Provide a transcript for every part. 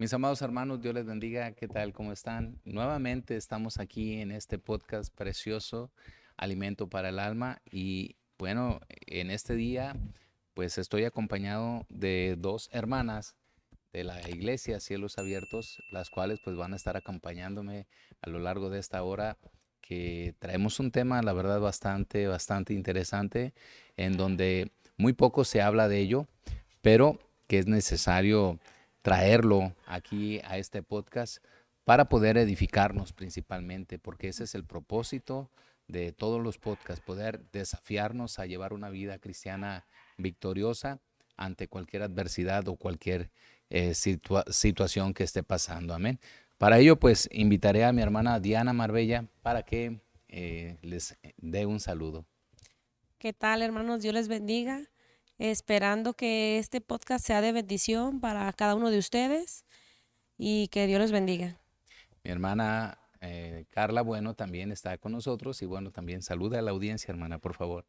Mis amados hermanos, Dios les bendiga. ¿Qué tal? ¿Cómo están? Nuevamente estamos aquí en este podcast precioso, Alimento para el Alma. Y bueno, en este día, pues estoy acompañado de dos hermanas de la iglesia Cielos Abiertos, las cuales pues van a estar acompañándome a lo largo de esta hora, que traemos un tema, la verdad, bastante interesante, en donde muy poco se habla de ello, pero que es necesario traerlo aquí a este podcast para poder edificarnos principalmente, porque ese es el propósito de todos los podcasts, poder desafiarnos a llevar una vida cristiana victoriosa ante cualquier adversidad o cualquier situación que esté pasando. Amén. Para ello, pues, invitaré a mi hermana Diana Marbella para que les dé un saludo. ¿Qué tal, hermanos? Dios les bendiga. Esperando que este podcast sea de bendición para cada uno de ustedes y que Dios les bendiga. Mi hermana Carla, bueno, también está con nosotros y bueno, también saluda a la audiencia, hermana, por favor.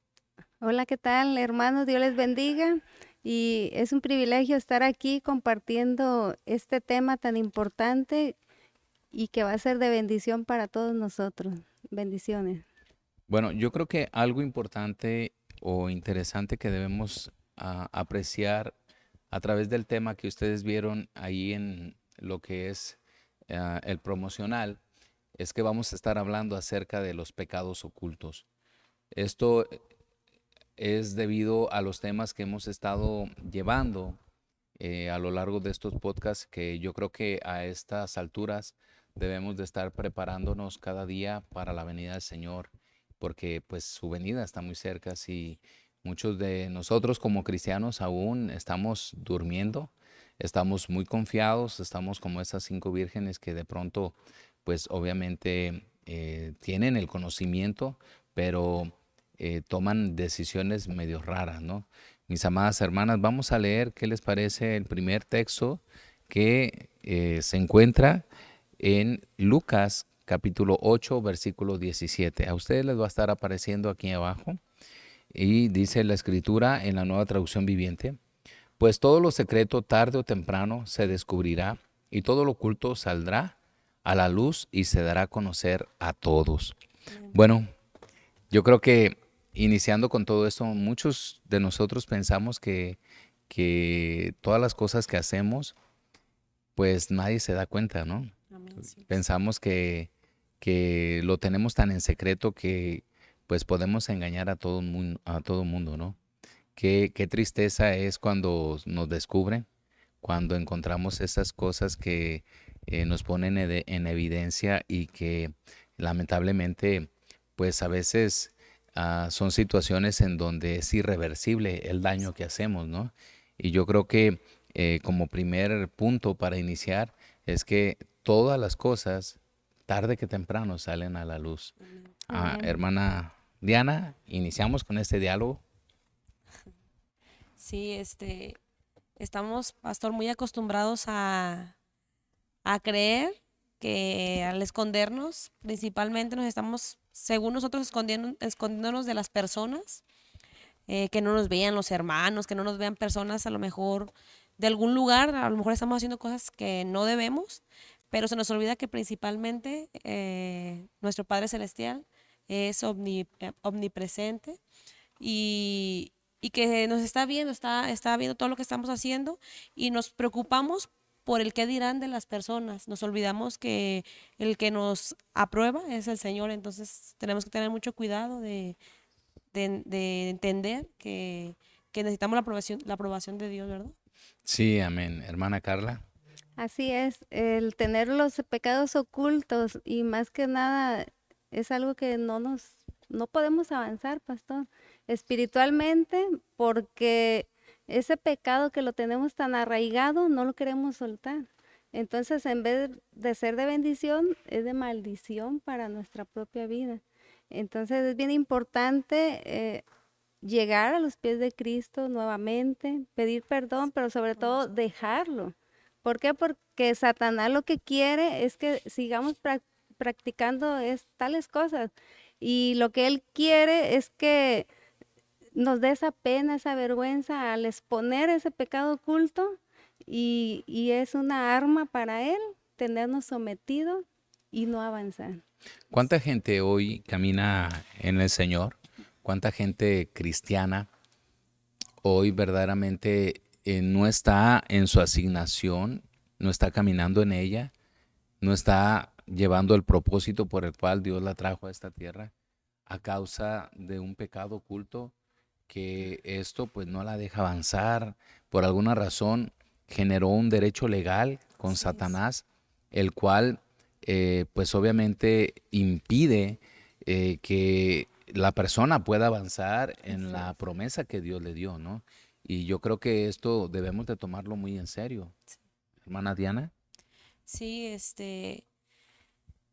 Hola, ¿qué tal, hermanos? Dios les bendiga. Y es un privilegio estar aquí compartiendo este tema tan importante y que va a ser de bendición para todos nosotros. Bendiciones. Bueno, yo creo que algo importante o interesante que debemos apreciar a través del tema que ustedes vieron ahí en lo que es el promocional es que vamos a estar hablando acerca de los pecados ocultos. Esto es debido a los temas que hemos estado llevando a lo largo de estos podcasts, que yo creo que a estas alturas debemos de estar preparándonos cada día para la venida del Señor, porque pues su venida está muy cerca. Si muchos de nosotros como cristianos aún estamos durmiendo, estamos muy confiados, estamos como esas 5 vírgenes que de pronto pues obviamente tienen el conocimiento, pero toman decisiones medio raras, ¿no? Mis amadas hermanas, vamos a leer qué les parece el primer texto que se encuentra en Lucas capítulo 8, versículo 17. A ustedes les va a estar apareciendo aquí abajo y dice la escritura en la Nueva Traducción Viviente: pues todo lo secreto tarde o temprano se descubrirá y todo lo oculto saldrá a la luz y se dará a conocer a todos. Amén. Bueno, yo creo que iniciando con todo esto, muchos de nosotros pensamos que todas las cosas que hacemos, pues nadie se da cuenta, ¿no? Amén. Sí, Pensamos que lo tenemos tan en secreto que pues podemos engañar a todo mundo, ¿no? Qué tristeza es cuando nos descubren, cuando encontramos esas cosas que nos ponen en evidencia y que lamentablemente, pues a veces son situaciones en donde es irreversible el daño que hacemos, ¿no? Y yo creo que como primer punto para iniciar es que todas las cosas, tarde que temprano, salen a la luz. amén. Amén. Hermana Diana, iniciamos con este diálogo. Sí, estamos, pastor, muy acostumbrados a creer que al escondernos, principalmente nos estamos, según nosotros, escondiéndonos de las personas, que no nos vean los hermanos, que no nos vean personas a lo mejor de algún lugar, a lo mejor estamos haciendo cosas que no debemos, pero se nos olvida que principalmente nuestro Padre Celestial es omnipresente y que nos está viendo, está viendo todo lo que estamos haciendo y nos preocupamos por el qué dirán de las personas. Nos olvidamos que el que nos aprueba es el Señor, entonces tenemos que tener mucho cuidado de entender que necesitamos la aprobación de Dios, ¿verdad? Sí, amén. Hermana Carla. Así es, el tener los pecados ocultos y más que nada es algo que no podemos avanzar, pastor, espiritualmente, porque ese pecado que lo tenemos tan arraigado no lo queremos soltar. Entonces, en vez de ser de bendición, es de maldición para nuestra propia vida. Entonces, es bien importante llegar a los pies de Cristo nuevamente, pedir perdón, pero sobre todo dejarlo. ¿Por qué? Porque Satanás lo que quiere es que sigamos practicando tales cosas. Y lo que él quiere es que nos dé esa pena, esa vergüenza al exponer ese pecado oculto y es una arma para él tenernos sometidos y no avanzar. ¿Cuánta gente hoy camina en el Señor? ¿Cuánta gente cristiana hoy verdaderamente no está en su asignación, no está caminando en ella, no está llevando el propósito por el cual Dios la trajo a esta tierra a causa de un pecado oculto que esto pues no la deja avanzar? Por alguna razón generó un derecho legal con Así es. Satanás, el cual pues obviamente impide que la persona pueda avanzar en Así la es. promesa que Dios le dio, ¿no? Y yo creo que esto debemos de tomarlo muy en serio. Hermana Diana. Sí,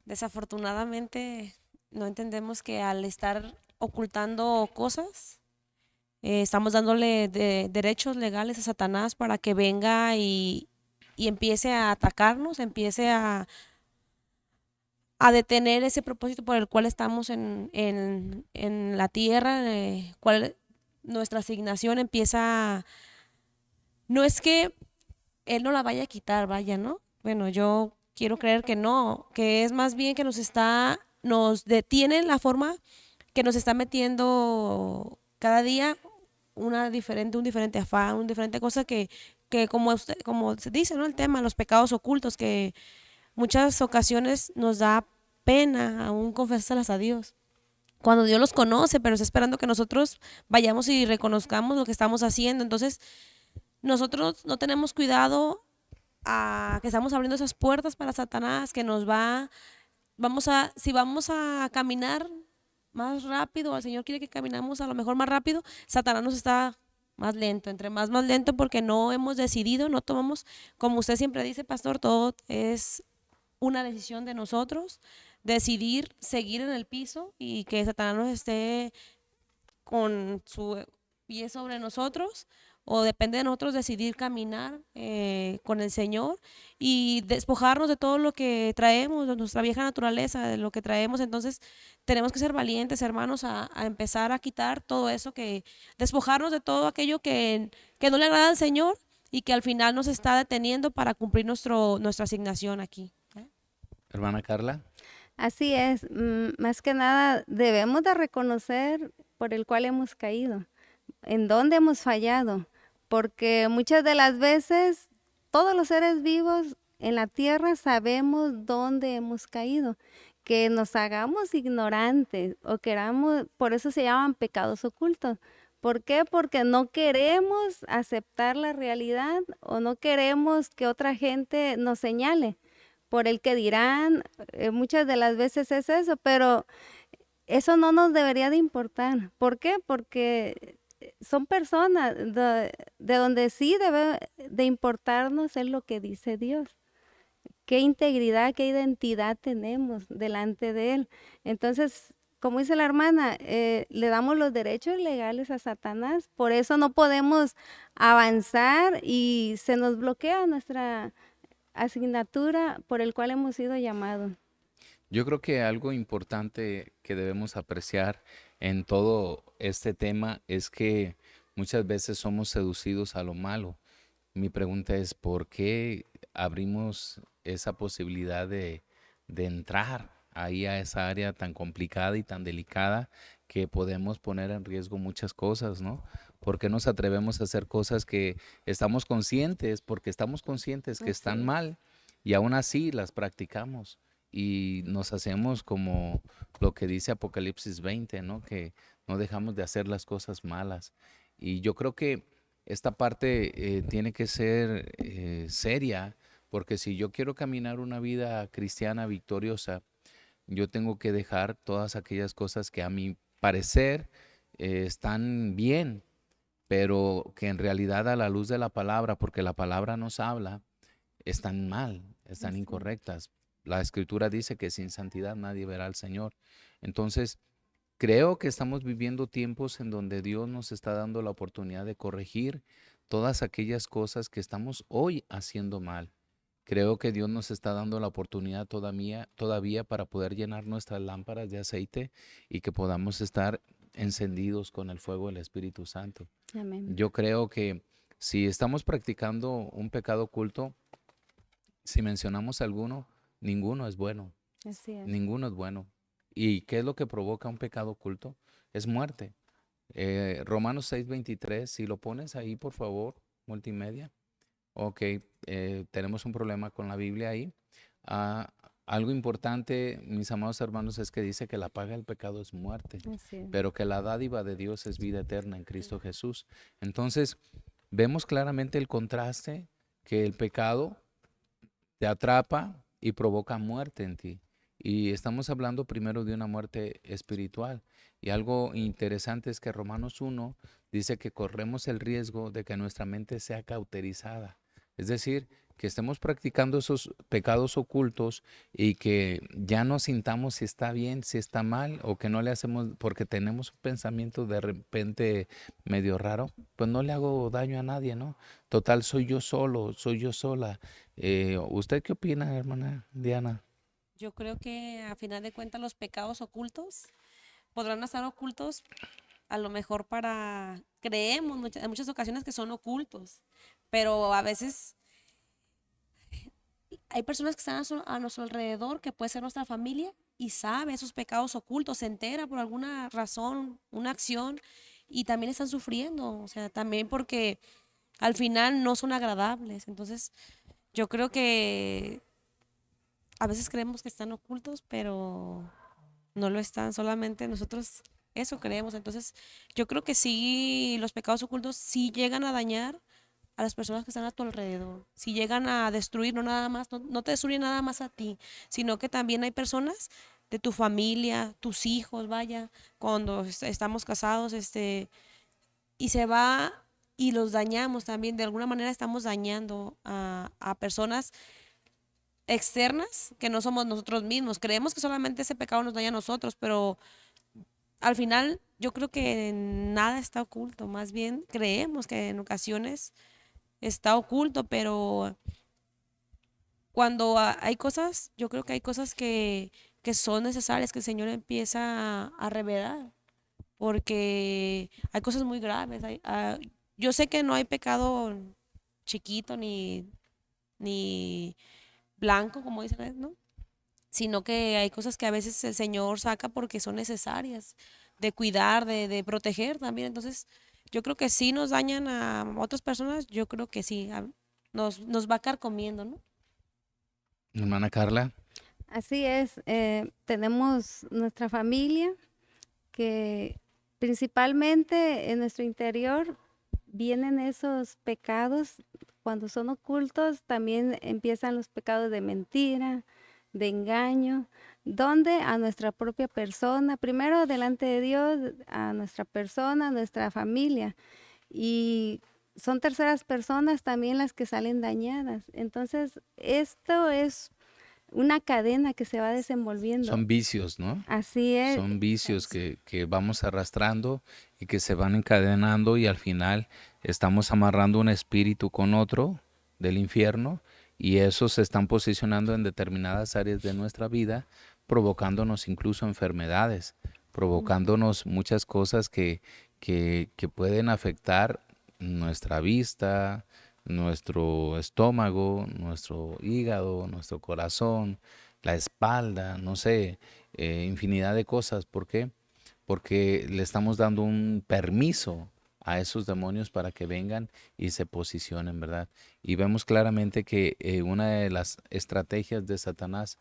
desafortunadamente no entendemos que al estar ocultando cosas, estamos dándole derechos legales a Satanás para que venga y empiece a atacarnos, empiece a detener ese propósito por el cual estamos en la tierra, cual nuestra asignación empieza. No es que él no la vaya a quitar, vaya, ¿no? Bueno, yo quiero creer que no, que es más bien que nos detiene la forma que nos está metiendo cada día un diferente afán, una diferente cosa que como se dice, ¿no? El tema, los pecados ocultos, que muchas ocasiones nos da pena aún confesárselas a Dios. Cuando Dios los conoce, pero está esperando que nosotros vayamos y reconozcamos lo que estamos haciendo. Entonces, nosotros no tenemos cuidado a que estamos abriendo esas puertas para Satanás, que si vamos a caminar más rápido, el Señor quiere que caminamos a lo mejor más rápido, Satanás nos está más lento, entre más lento, porque no hemos decidido, no tomamos, como usted siempre dice, pastor, todo es una decisión de nosotros, decidir seguir en el piso y que Satanás nos esté con su pie sobre nosotros, o depende de nosotros decidir caminar con el Señor y despojarnos de todo lo que traemos, de nuestra vieja naturaleza, de lo que traemos. Entonces tenemos que ser valientes, hermanos, a empezar a quitar todo eso, despojarnos de todo aquello que no le agrada al Señor y que al final nos está deteniendo para cumplir nuestra asignación aquí. Hermana Carla. Así es, más que nada debemos de reconocer por el cual hemos caído, en dónde hemos fallado, porque muchas de las veces todos los seres vivos en la tierra sabemos dónde hemos caído. Que nos hagamos ignorantes o queramos, por eso se llaman pecados ocultos. ¿Por qué? Porque no queremos aceptar la realidad o no queremos que otra gente nos señale por el que dirán. Muchas de las veces es eso, pero eso no nos debería de importar. ¿Por qué? Porque son personas de donde sí debe de importarnos es lo que dice Dios. Qué integridad, qué identidad tenemos delante de Él. Entonces, como dice la hermana, le damos los derechos legales a Satanás, por eso no podemos avanzar y se nos bloquea nuestra asignatura por el cual hemos sido llamados. Yo creo que algo importante que debemos apreciar en todo este tema es que muchas veces somos seducidos a lo malo. Mi pregunta es, ¿por qué abrimos esa posibilidad de entrar ahí a esa área tan complicada y tan delicada que podemos poner en riesgo muchas cosas, ¿no? ¿Por qué nos atrevemos a hacer cosas que estamos conscientes, porque estamos conscientes que Así están es. mal y aún así las practicamos? Y nos hacemos como lo que dice Apocalipsis 20, ¿no? Que no dejamos de hacer las cosas malas. Y yo creo que esta parte tiene que ser seria, porque si yo quiero caminar una vida cristiana victoriosa, yo tengo que dejar todas aquellas cosas que a mi parecer están bien, pero que en realidad a la luz de la palabra, porque la palabra nos habla, están mal, están Así es. incorrectas. La escritura dice que sin santidad nadie verá al Señor. Entonces, creo que estamos viviendo tiempos en donde Dios nos está dando la oportunidad de corregir todas aquellas cosas que estamos hoy haciendo mal. Creo que Dios nos está dando la oportunidad todavía para poder llenar nuestras lámparas de aceite y que podamos estar encendidos con el fuego del Espíritu Santo. Amén. Yo creo que Si estamos practicando un pecado oculto, si mencionamos alguno, ninguno es bueno. Así es. Ninguno es bueno. ¿Y qué es lo que provoca un pecado oculto? Es muerte. Romanos 6:23, si lo pones ahí, por favor, multimedia. Ok, tenemos un problema con la Biblia ahí. Ah, algo importante, mis amados hermanos, es que dice que la paga del pecado es muerte, Así es. pero que la dádiva de Dios es vida eterna en Cristo Jesús. Entonces, vemos claramente el contraste, que el pecado te atrapa y provoca muerte en ti. Y estamos hablando primero de una muerte espiritual. Y algo interesante es que Romanos 1 dice que corremos el riesgo de que nuestra mente sea cauterizada. Es decir, que estemos practicando esos pecados ocultos y que ya no sintamos si está bien, si está mal, o que no le hacemos, porque tenemos un pensamiento de repente medio raro, pues no le hago daño a nadie, ¿no? Total, soy yo solo, soy yo sola. ¿Usted qué opina, hermana Diana? Yo creo que a final de cuentas los pecados ocultos podrán estar ocultos a lo mejor creemos en muchas ocasiones que son ocultos, pero a veces hay personas que están a nuestro alrededor, que puede ser nuestra familia, y sabe esos pecados ocultos, se entera por alguna razón, una acción, y también están sufriendo, o sea, también porque al final no son agradables. Entonces, yo creo que a veces creemos que están ocultos, pero no lo están, solamente nosotros eso creemos. Entonces, yo creo que sí, los pecados ocultos sí llegan a dañar a las personas que están a tu alrededor, si llegan a destruir, no nada más, no te destruyen nada más a ti, sino que también hay personas de tu familia, tus hijos, vaya, cuando estamos casados, y se va y los dañamos también, de alguna manera estamos dañando a personas externas que no somos nosotros mismos. Creemos que solamente ese pecado nos daña a nosotros, pero al final yo creo que nada está oculto, más bien creemos que en ocasiones está oculto, pero cuando hay cosas, yo creo que hay cosas que son necesarias, que el Señor empieza a revelar, porque hay cosas muy graves. Yo sé que no hay pecado chiquito ni blanco, como dicen, ¿no? Sino que hay cosas que a veces el Señor saca porque son necesarias, de cuidar, de proteger también. Entonces, yo creo que sí nos dañan a otras personas, yo creo que sí, nos va carcomiendo, ¿no? Hermana Carla. Así es. Tenemos nuestra familia que principalmente en nuestro interior vienen esos pecados. Cuando son ocultos, también empiezan los pecados de mentira, de engaño, donde a nuestra propia persona, primero delante de Dios, a nuestra persona, a nuestra familia. Y son terceras personas también las que salen dañadas. Entonces, esto es una cadena que se va desenvolviendo. Son vicios, ¿no? Así es. Son vicios que vamos arrastrando y que se van encadenando y al final estamos amarrando un espíritu con otro del infierno y esos se están posicionando en determinadas áreas de nuestra vida, provocándonos incluso enfermedades, provocándonos muchas cosas que pueden afectar nuestra vista, nuestro estómago, nuestro hígado, nuestro corazón, la espalda, no sé, infinidad de cosas. ¿Por qué? Porque le estamos dando un permiso a esos demonios para que vengan y se posicionen, ¿verdad? Y vemos claramente que una de las estrategias de Satanás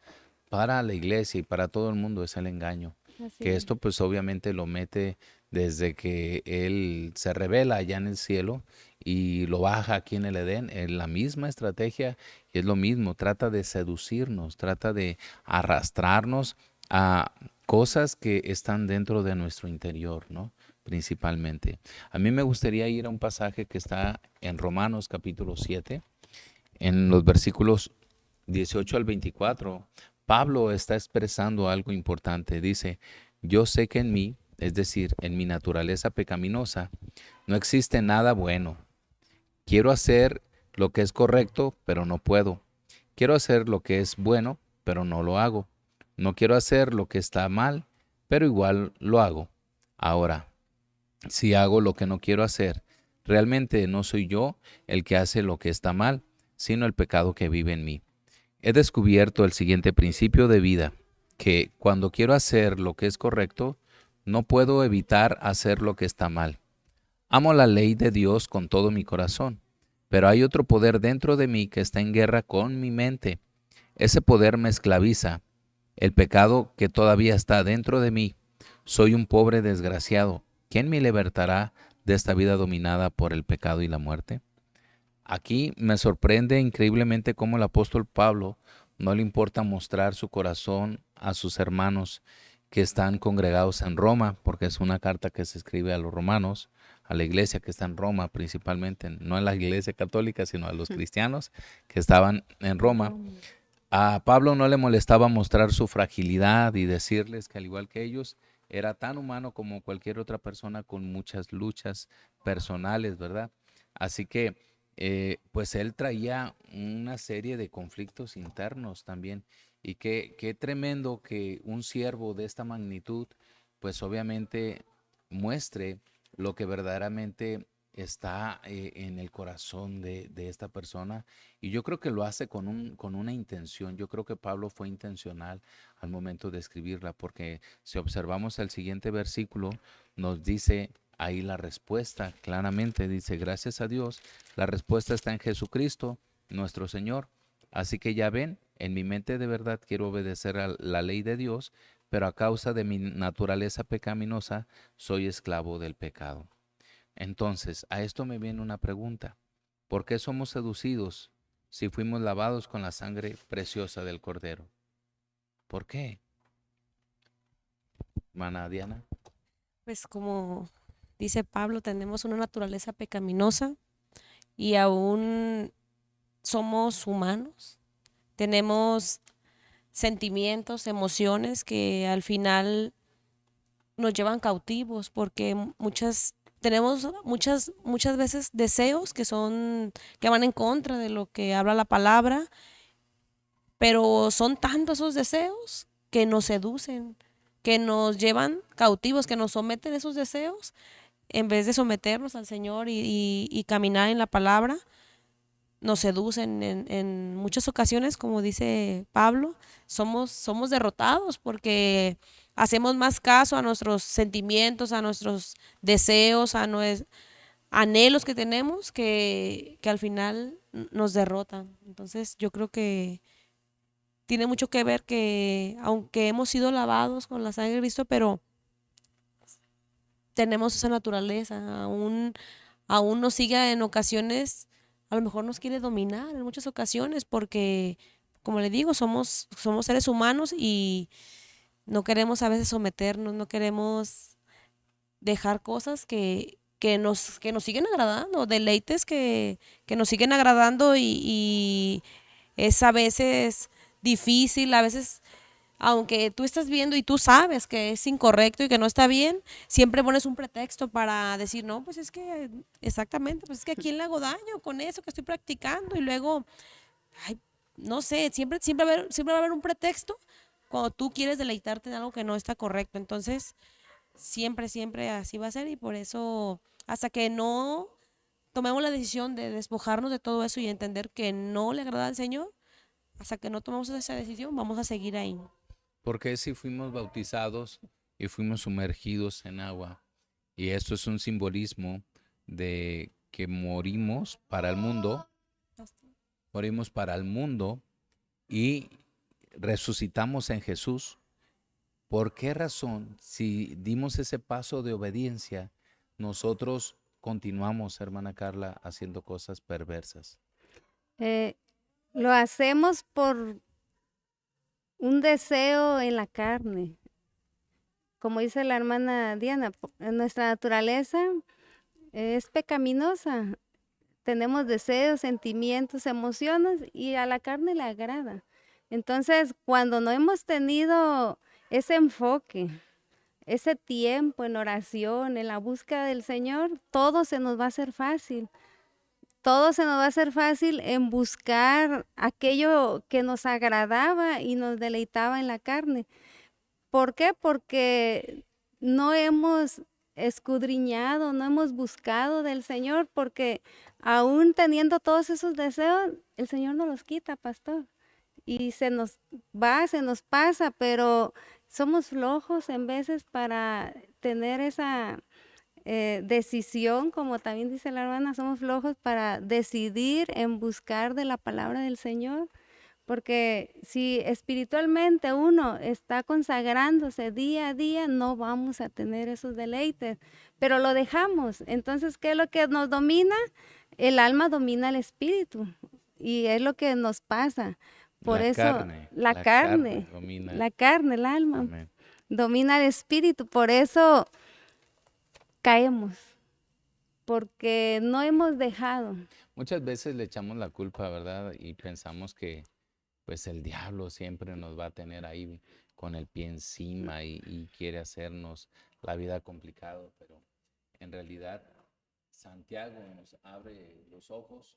para la iglesia y para todo el mundo es el engaño. Así Que es. esto pues obviamente lo mete desde que él se revela allá en el cielo y lo baja aquí en el Edén, en la misma estrategia, y es lo mismo, trata de seducirnos, trata de arrastrarnos a cosas que están dentro de nuestro interior, ¿no? Principalmente. A mí me gustaría ir a un pasaje que está en Romanos capítulo 7, en los versículos 18 al 24. Pablo está expresando algo importante. Dice, yo sé que en mí, es decir, en mi naturaleza pecaminosa, no existe nada bueno. Quiero hacer lo que es correcto, pero no puedo. Quiero hacer lo que es bueno, pero no lo hago. No quiero hacer lo que está mal, pero igual lo hago. Ahora, si hago lo que no quiero hacer, Realmente no soy yo el que hace lo que está mal, sino el pecado que vive en mí. He descubierto el siguiente principio de vida, que cuando quiero hacer lo que es correcto, no puedo evitar hacer lo que está mal. Amo la ley de Dios con todo mi corazón, pero hay otro poder dentro de mí que está en guerra con mi mente. Ese poder me esclaviza. El pecado que todavía está dentro de mí. Soy un pobre desgraciado. ¿Quién me libertará de esta vida dominada por el pecado y la muerte? Aquí me sorprende increíblemente cómo el apóstol Pablo no le importa mostrar su corazón a sus hermanos que están congregados en Roma, porque es una carta que se escribe a los romanos, a la iglesia que está en Roma principalmente, no a la iglesia católica, sino a los cristianos que estaban en Roma. A Pablo no le molestaba mostrar su fragilidad y decirles que al igual que ellos, era tan humano como cualquier otra persona con muchas luchas personales, ¿verdad? Así que, pues él traía una serie de conflictos internos también. Y qué tremendo que un siervo de esta magnitud, pues obviamente muestre lo que verdaderamente está en el corazón de esta persona. Y yo creo que lo hace con una intención. Yo creo que Pablo fue intencional al momento de escribirla, porque si observamos el siguiente versículo, nos dice ahí la respuesta, claramente dice, gracias a Dios, la respuesta está en Jesucristo, nuestro Señor. Así que ya ven, en mi mente de verdad quiero obedecer a la ley de Dios, pero a causa de mi naturaleza pecaminosa, soy esclavo del pecado. Entonces, a esto me viene una pregunta. ¿Por qué somos seducidos si fuimos lavados con la sangre preciosa del Cordero? ¿Por qué, hermana Diana? Pues como dice Pablo, tenemos una naturaleza pecaminosa y aún somos humanos. Tenemos sentimientos, emociones que al final nos llevan cautivos porque tenemos muchas veces deseos que van en contra de lo que habla la palabra, pero son tantos esos deseos que nos seducen, que nos llevan cautivos, que nos someten esos deseos en vez de someternos al Señor y caminar en la palabra. Nos seducen en muchas ocasiones, como dice Pablo, somos derrotados porque hacemos más caso a nuestros sentimientos, a nuestros deseos, a nuestros anhelos que tenemos que al final nos derrotan. Entonces yo creo que tiene mucho que ver que aunque hemos sido lavados con la sangre de Cristo, pero tenemos esa naturaleza, aún nos sigue en ocasiones, a lo mejor nos quiere dominar en muchas ocasiones porque, como le digo, somos seres humanos y no queremos a veces someternos, no queremos dejar cosas que nos siguen agradando, deleites que nos siguen agradando y es a veces difícil, a veces aunque tú estás viendo y tú sabes que es incorrecto y que no está bien, siempre pones un pretexto para decir, no, pues es que, exactamente, pues es que a quién le hago daño con eso que estoy practicando y luego, ay, no sé, siempre va a haber un pretexto cuando tú quieres deleitarte en algo que no está correcto. Entonces, siempre así va a ser y por eso, hasta que no tomemos la decisión de despojarnos de todo eso y entender que no le agrada al Señor, hasta que no tomemos esa decisión, vamos a seguir ahí. Porque si fuimos bautizados y fuimos sumergidos en agua, y esto es un simbolismo de que morimos para el mundo y resucitamos en Jesús. ¿Por qué razón, si dimos ese paso de obediencia, nosotros continuamos, hermana Carla, haciendo cosas perversas? Eh, lo hacemos por un deseo en la carne. Como dice la hermana Diana, nuestra naturaleza es pecaminosa. Tenemos deseos, sentimientos, emociones y a la carne le agrada. Entonces, cuando no hemos tenido ese enfoque, ese tiempo en oración, en la búsqueda del Señor, todo se nos va a hacer fácil. Todo se nos va a hacer fácil en buscar aquello que nos agradaba y nos deleitaba en la carne. ¿Por qué? Porque no hemos escudriñado, no hemos buscado del Señor, porque aún teniendo todos esos deseos, el Señor no los quita, pastor. Y se nos va, se nos pasa, pero somos flojos en veces para tener esa decisión, como también dice la hermana, somos flojos para decidir en buscar de la palabra del Señor. Porque si espiritualmente uno está consagrándose día a día, no vamos a tener esos deleites, pero lo dejamos. Entonces, ¿qué es lo que nos domina? El alma domina el espíritu y es lo que nos pasa. Por La eso, carne, la la carne carne, domina. la carne, el alma, Amén. domina el espíritu. Por eso caemos, porque no hemos dejado. Muchas veces le echamos la culpa, ¿verdad? Y pensamos que pues el diablo siempre nos va a tener ahí con el pie encima y quiere hacernos la vida complicado, pero en realidad Santiago nos abre los ojos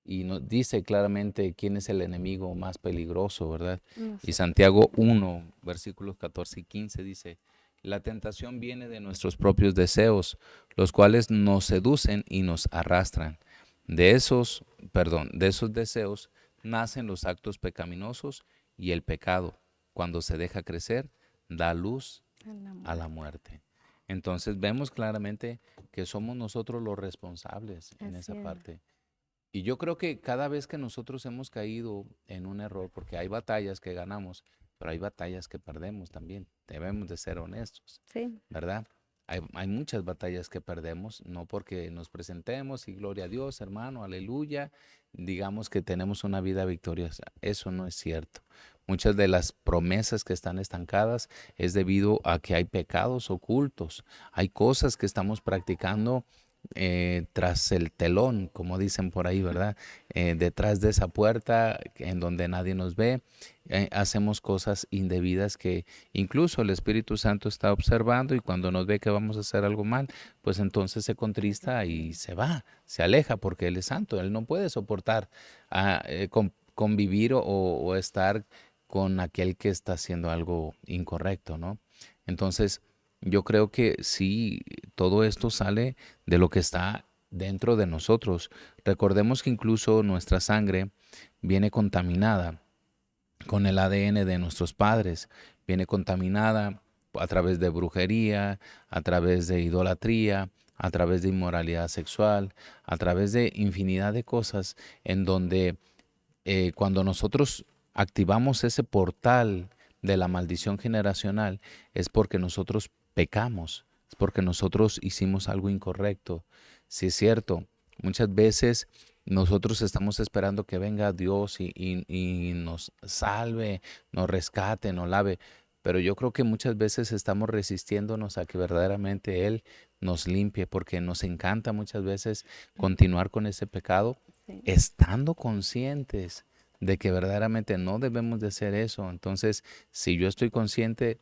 y nos dice claramente quién es el enemigo más peligroso, ¿verdad? Y Santiago 1, versículos 14 y 15 dice, la tentación viene de nuestros propios deseos, los cuales nos seducen y nos arrastran. De esos deseos nacen los actos pecaminosos y el pecado, cuando se deja crecer, da luz a la muerte. Entonces vemos claramente que somos nosotros los responsables en Así esa es. parte. Y yo creo que cada vez que nosotros hemos caído en un error, porque hay batallas que ganamos, pero hay batallas que perdemos también, debemos de ser honestos, Sí, ¿verdad? Hay muchas batallas que perdemos, no porque nos presentemos y gloria a Dios, hermano, aleluya, digamos que tenemos una vida victoriosa. Eso no es cierto. Muchas de las promesas que están estancadas es debido a que hay pecados ocultos, hay cosas que estamos practicando tras el telón, como dicen por ahí, ¿verdad? Detrás de esa puerta en donde nadie nos ve, hacemos cosas indebidas que incluso el Espíritu Santo está observando y cuando nos ve que vamos a hacer algo mal, pues entonces se contrista y se va, se aleja porque Él es santo, Él no puede soportar convivir o estar con aquel que está haciendo algo incorrecto, ¿no? Entonces, yo creo que sí, todo esto sale de lo que está dentro de nosotros. Recordemos que incluso nuestra sangre viene contaminada con el ADN de nuestros padres, viene contaminada a través de brujería, a través de idolatría, a través de inmoralidad sexual, a través de infinidad de cosas en donde cuando nosotros activamos ese portal de la maldición generacional es porque nosotros pecamos, es porque nosotros hicimos algo incorrecto. Sí es cierto, muchas veces nosotros estamos esperando que venga Dios y nos salve, nos rescate, nos lave, pero yo creo que muchas veces estamos resistiéndonos a que verdaderamente Él nos limpie, porque nos encanta muchas veces continuar con ese pecado sí. estando conscientes de que verdaderamente no debemos de hacer eso. Entonces, si yo estoy consciente,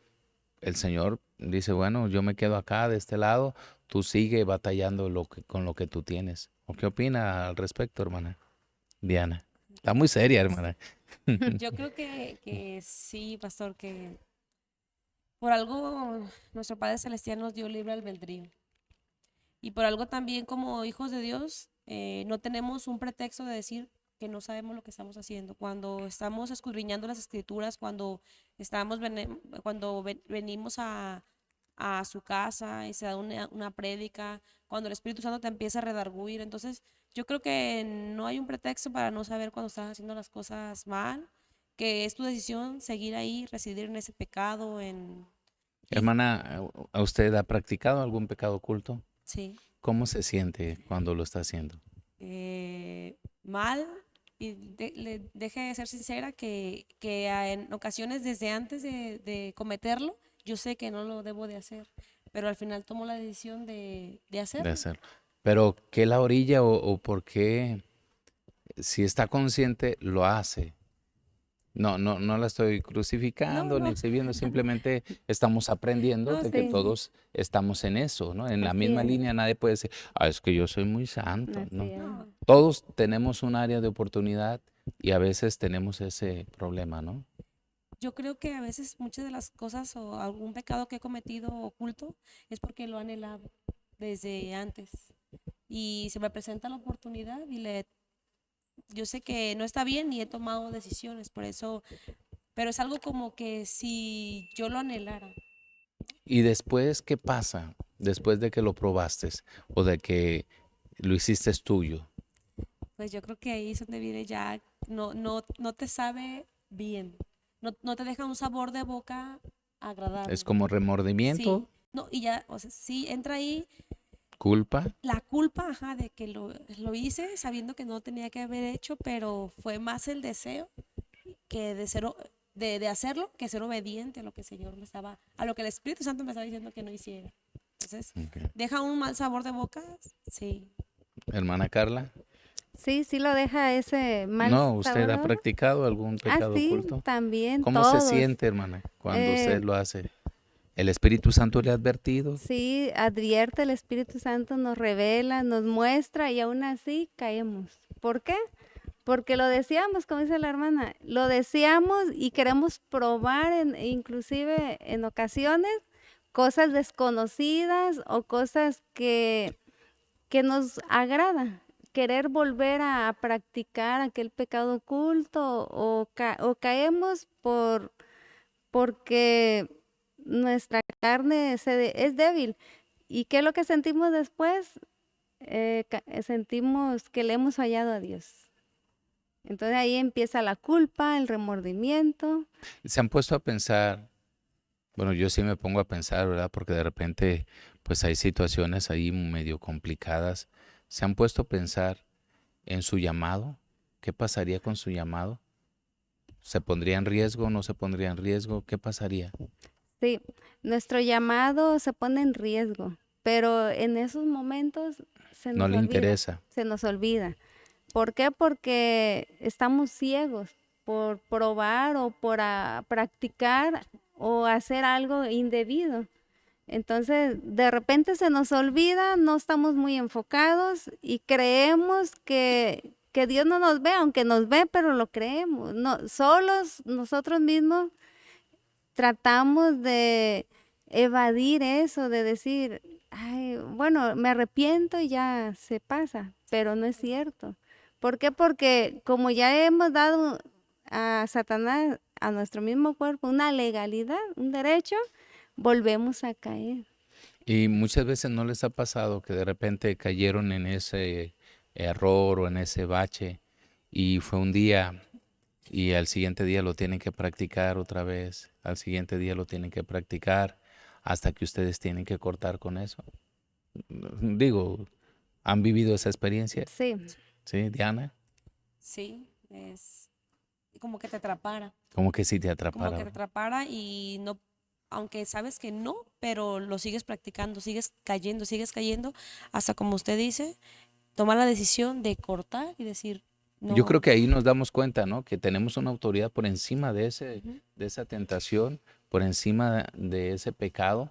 el Señor dice, bueno, yo me quedo acá de este lado, tú sigue batallando con lo que tú tienes. ¿O qué opina al respecto, hermana Diana? Está muy seria, hermana. Yo creo que sí, pastor, que por algo nuestro Padre Celestial nos dio libre albedrío. Y por algo también como hijos de Dios no tenemos un pretexto de decir que no sabemos lo que estamos haciendo. Cuando estamos escudriñando las escrituras, venimos a su casa y se da una prédica, cuando el Espíritu Santo te empieza a redarguir. Entonces, yo creo que no hay un pretexto para no saber cuando estás haciendo las cosas mal, que es tu decisión seguir ahí, residir en ese pecado, y Hermana, ¿a usted ha practicado algún pecado oculto? sí. ¿Cómo se siente cuando lo está haciendo? Mal, y deje de ser sincera que en ocasiones desde antes de cometerlo, yo sé que no lo debo de hacer, pero al final tomo la decisión de De hacerlo. hacerlo. Pero ¿qué la orilla o por qué, si está consciente, lo hace? No la estoy No, crucificando ni no, exhibiendo, simplemente estamos aprendiendo no, de que sí, Sí, sí. todos estamos en eso, ¿no? En la así misma es, línea nadie puede decir, es que yo soy muy santo, así ¿no? es. No, Todos tenemos un área de oportunidad y a veces tenemos ese problema, ¿no? Yo creo que a veces muchas de las cosas o algún pecado que he cometido oculto es porque lo he anhelado desde antes. Y se me presenta la oportunidad yo sé que no está bien y he tomado decisiones, por eso, pero es algo como que si yo lo anhelara. ¿Y después qué pasa? Después de que lo probaste o de que lo hiciste tuyo. Pues yo creo que ahí es donde viene ya, no te sabe bien, no te deja un sabor de boca Es agradable. como Sí, remordimiento, no, y ya, o sea, sí entra ahí culpa. la culpa, ajá, de que lo hice sabiendo que no tenía que haber hecho, pero fue más el deseo que de hacerlo que ser obediente a lo que el Señor me estaba, a lo que el Espíritu Santo me estaba diciendo que no hiciera. Entonces, Ok. deja un mal sabor de boca, sí. Hermana Carla, Sí, sí lo deja ese mal no, ¿usted sabor de ha boca. practicado algún Ah, pecado sí, oculto? también ¿Cómo se todos. siente, hermana, cuando Eh, usted lo hace? ¿El Espíritu Santo le ha advertido? sí, advierte el Espíritu Santo, nos revela, nos muestra y aún así caemos. ¿Por qué? Porque lo deseamos, como dice la hermana, lo deseamos y queremos probar, inclusive en ocasiones, cosas desconocidas o cosas que nos agrada. Querer volver a practicar aquel pecado oculto o caemos porque nuestra carne es débil. ¿Y qué es lo que sentimos después? Sentimos que le hemos fallado a Dios. Entonces ahí empieza la culpa, el remordimiento. ¿Se han puesto a pensar? Bueno, yo sí me pongo a pensar, ¿verdad? Porque de repente, pues hay situaciones ahí medio complicadas. ¿Se han puesto a pensar en su llamado? ¿Qué pasaría con su llamado? ¿Se pondría en riesgo? ¿No se pondría en riesgo? ¿Qué pasaría? Sí, nuestro llamado se pone en riesgo, pero en esos momentos se No nos le olvida, interesa. se nos olvida. ¿Por qué? Porque estamos ciegos por probar o por practicar o hacer algo indebido. Entonces, de repente se nos olvida, no estamos muy enfocados y creemos que Dios no nos ve, aunque nos ve, pero lo creemos. No, solos nosotros mismos tratamos de evadir eso, de decir, ay, bueno, me arrepiento y ya se pasa, pero no es cierto. ¿Por qué? Porque como ya hemos dado a Satanás, a nuestro mismo cuerpo, una legalidad, un derecho, volvemos a caer. Y muchas veces no les ha pasado que de repente cayeron en ese error o en ese bache y fue un día y al siguiente día lo tienen que practicar otra vez, al siguiente día lo tienen que practicar hasta que ustedes tienen que cortar con eso. Digo, ¿han vivido esa experiencia? Sí, ¿Sí, Diana? Sí, es como que te atrapara, Como que si te como atrapara, que te ¿verdad? atrapara y no, aunque sabes que no, pero lo sigues practicando, sigues cayendo, hasta como usted dice, tomar la decisión de cortar y decir, Yo creo no. que ahí nos damos cuenta, ¿no? Que tenemos una autoridad por encima Ujú. de esa tentación, por encima de ese pecado,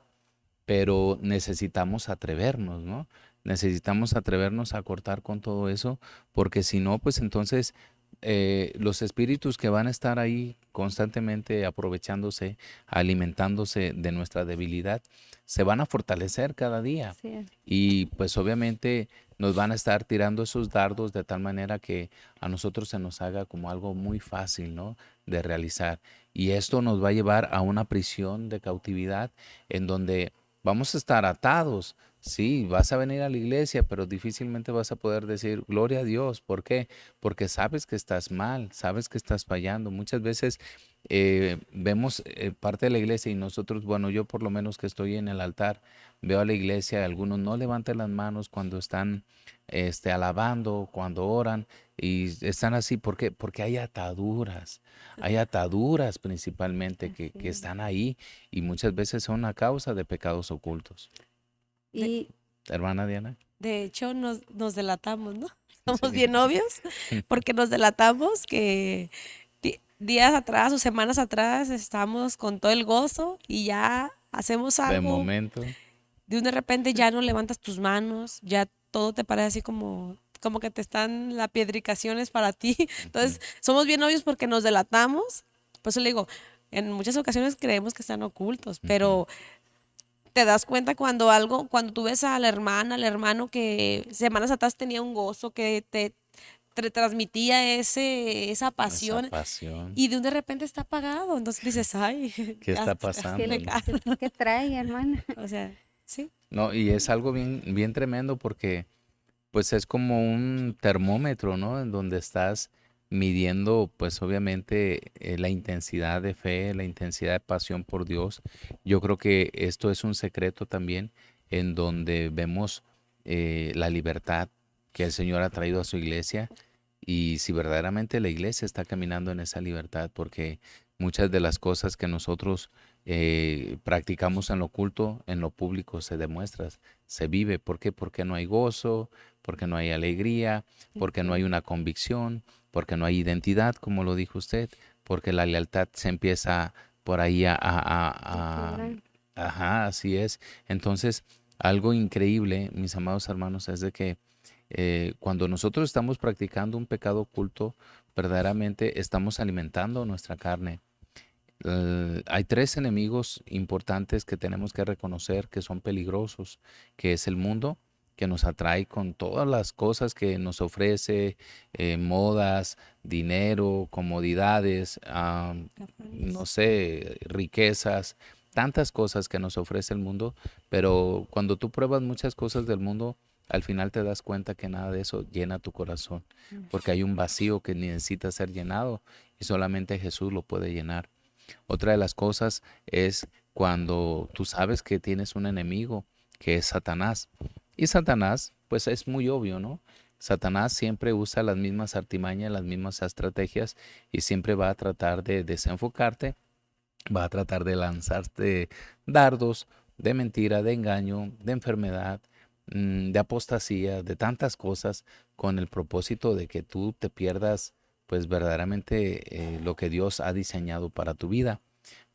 pero necesitamos atrevernos, ¿no? Necesitamos atrevernos a cortar con todo eso, porque si no, pues entonces los espíritus que van a estar ahí constantemente aprovechándose, alimentándose de nuestra debilidad, se van a fortalecer cada día. sí, Y pues obviamente nos van a estar tirando esos dardos de tal manera que a nosotros se nos haga como algo muy fácil, ¿no? De realizar. Y esto nos va a llevar a una prisión de cautividad en donde vamos a estar atados. Sí, vas a venir a la iglesia, pero difícilmente vas a poder decir gloria a Dios. ¿Por qué? Porque sabes que estás mal, sabes que estás fallando. Muchas veces vemos parte de la iglesia y nosotros, bueno, yo por lo menos que estoy en el altar, veo a la iglesia, algunos no levantan las manos cuando están alabando, cuando oran y están así. ¿Por qué? Porque hay ataduras principalmente que así. están ahí y muchas veces son a causa de pecados ocultos. De, Y Hermana Diana. de hecho, nos delatamos, ¿no? Sí. Somos bien obvios porque nos delatamos que días atrás o semanas atrás estamos con todo el gozo y ya hacemos De algo, momento. de repente ya no levantas tus manos, ya todo te parece así como que te están la piedricación es para ti. Ujú. Entonces, somos bien obvios porque nos delatamos. Por eso le digo, en muchas ocasiones creemos que están ocultos, pero te das cuenta cuando tú ves a la hermana, al hermano que semanas atrás tenía un gozo, que te transmitía esa Esa pasión pasión. y de repente está apagado. Entonces dices, ay, ¿Qué está ¿Qué, pasando, no? qué trae, hermana? O sea, sí. No, y es algo bien, bien tremendo porque pues es como un termómetro, ¿no? En donde estás midiendo, pues obviamente, la intensidad de fe, la intensidad de pasión por Dios. Yo creo que esto es un secreto también en donde vemos la libertad que el Señor ha traído a su iglesia y si verdaderamente la iglesia está caminando en esa libertad, porque muchas de las cosas que nosotros practicamos en lo oculto, en lo público se demuestra, se vive. ¿Por qué? Porque no hay gozo, porque no hay alegría, porque no hay una convicción, porque no hay identidad, como lo dijo usted, porque la lealtad se empieza por ahí ajá, así es. Entonces, algo increíble, mis amados hermanos, es de que cuando nosotros estamos practicando un pecado oculto, verdaderamente estamos alimentando nuestra carne. Hay tres enemigos importantes que tenemos que reconocer que son peligrosos, que es el mundo, que nos atrae con todas las cosas que nos ofrece, modas, dinero, comodidades, no sé, riquezas, tantas cosas que nos ofrece el mundo, pero cuando tú pruebas muchas cosas del mundo, al final te das cuenta que nada de eso llena tu corazón, porque hay un vacío que necesita ser llenado y solamente Jesús lo puede llenar. Otra de las cosas es cuando tú sabes que tienes un enemigo, que es Satanás. Y Satanás, pues es muy obvio, ¿no? Satanás siempre usa las mismas artimañas, las mismas estrategias y siempre va a tratar de desenfocarte, va a tratar de lanzarte dardos de mentira, de engaño, de enfermedad, de apostasía, de tantas cosas con el propósito de que tú te pierdas pues verdaderamente lo que Dios ha diseñado para tu vida.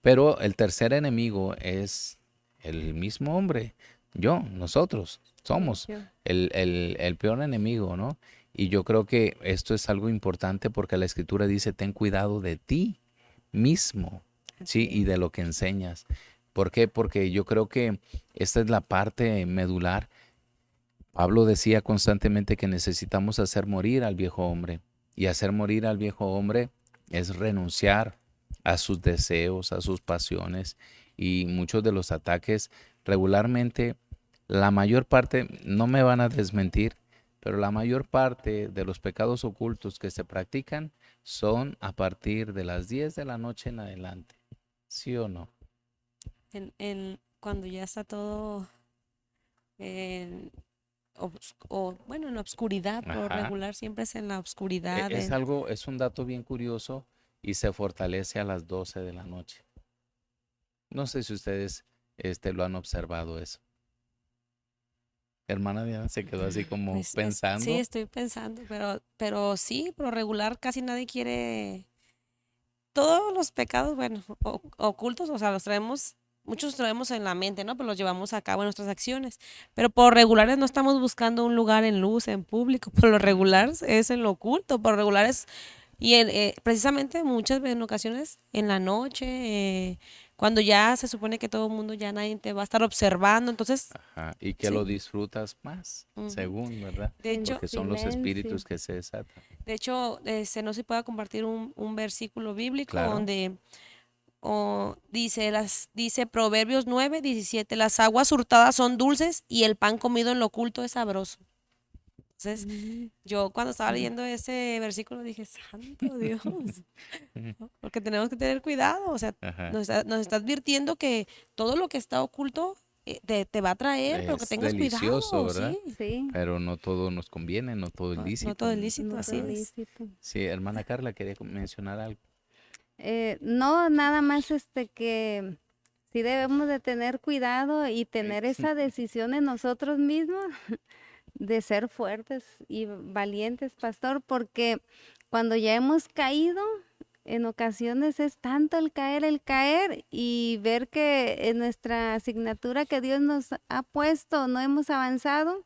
Pero el tercer enemigo es el mismo hombre, nosotros Sí, somos yo. el peor enemigo, ¿no? Y yo creo que esto es algo importante porque la Escritura dice, ten cuidado de ti mismo, ¿sí? Así Y de es. lo que enseñas. ¿Por qué? Porque yo creo que esta es la parte medular. Pablo decía constantemente que necesitamos hacer morir al viejo hombre. Y hacer morir al viejo hombre es renunciar a sus deseos, a sus pasiones. Y muchos de los ataques regularmente, la mayor parte, no me van a desmentir, pero la mayor parte de los pecados ocultos que se practican son a partir de las 10 de la noche en adelante. ¿Sí o no? Cuando ya está todo en, bueno, en la obscuridad, por lo Ajá. regular siempre es en la obscuridad. Es algo, es un dato bien curioso y se fortalece a las 12 de la noche. No sé si ustedes lo han observado eso. Hermana Diana se quedó así como Sí, pensando. estoy pensando, pero sí, por lo regular casi nadie quiere. Todos los pecados, bueno, ocultos, o sea, muchos los traemos en la mente, ¿no? Pero los llevamos a cabo en nuestras acciones. Pero por regulares no estamos buscando un lugar en luz, en público. Por lo regular es en lo oculto, por lo regular es. Y precisamente en ocasiones en la noche, cuando ya se supone que todo el mundo, ya nadie te va a estar observando, entonces, Ajá, y que sí. lo disfrutas más, Ujú. según, ¿verdad? De En hecho, Porque son los silencio. espíritus que se desatan. no se puede compartir un versículo bíblico Claro. donde dice Proverbios 9:17, las aguas hurtadas son dulces y el pan comido en lo oculto es sabroso. Entonces, Mm, yo cuando estaba leyendo ese versículo dije, santo Dios, ¿no? Porque tenemos que tener cuidado, o sea, Ajá. nos está advirtiendo que todo lo que está oculto te va a traer, pero que Es tengas delicioso, cuidado, ¿verdad? sí, sí, Pero no todo nos conviene, no todo es no lícito. todo es lícito, no así todo es. lícito. Sí, hermana Carla, quería mencionar algo. No, nada más que sí debemos de tener cuidado y tener esa decisión en nosotros mismos de ser fuertes y valientes, pastor, porque cuando ya hemos caído, en ocasiones es tanto el caer y ver que en nuestra asignatura que Dios nos ha puesto no hemos avanzado.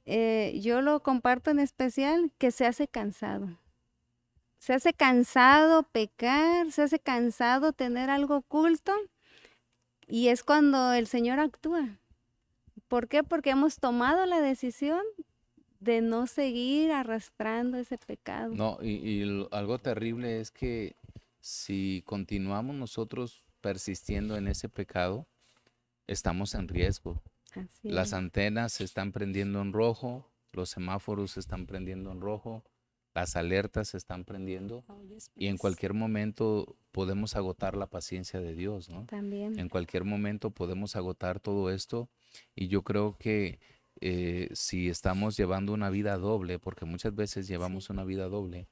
Yo lo comparto en especial que se hace cansado. se hace cansado pecar, se hace cansado tener algo oculto y es cuando el Señor actúa. ¿Por qué? Porque hemos tomado la decisión de no seguir arrastrando ese pecado. No, algo terrible es que si continuamos nosotros persistiendo en ese pecado, estamos en riesgo. Así Las es. antenas se están prendiendo en rojo, los semáforos se están prendiendo en rojo, las alertas se están prendiendo y en cualquier momento podemos agotar la paciencia de Dios, ¿no? También. En cualquier momento podemos agotar todo esto y yo creo que si estamos llevando una vida doble, porque muchas veces llevamos una vida doble,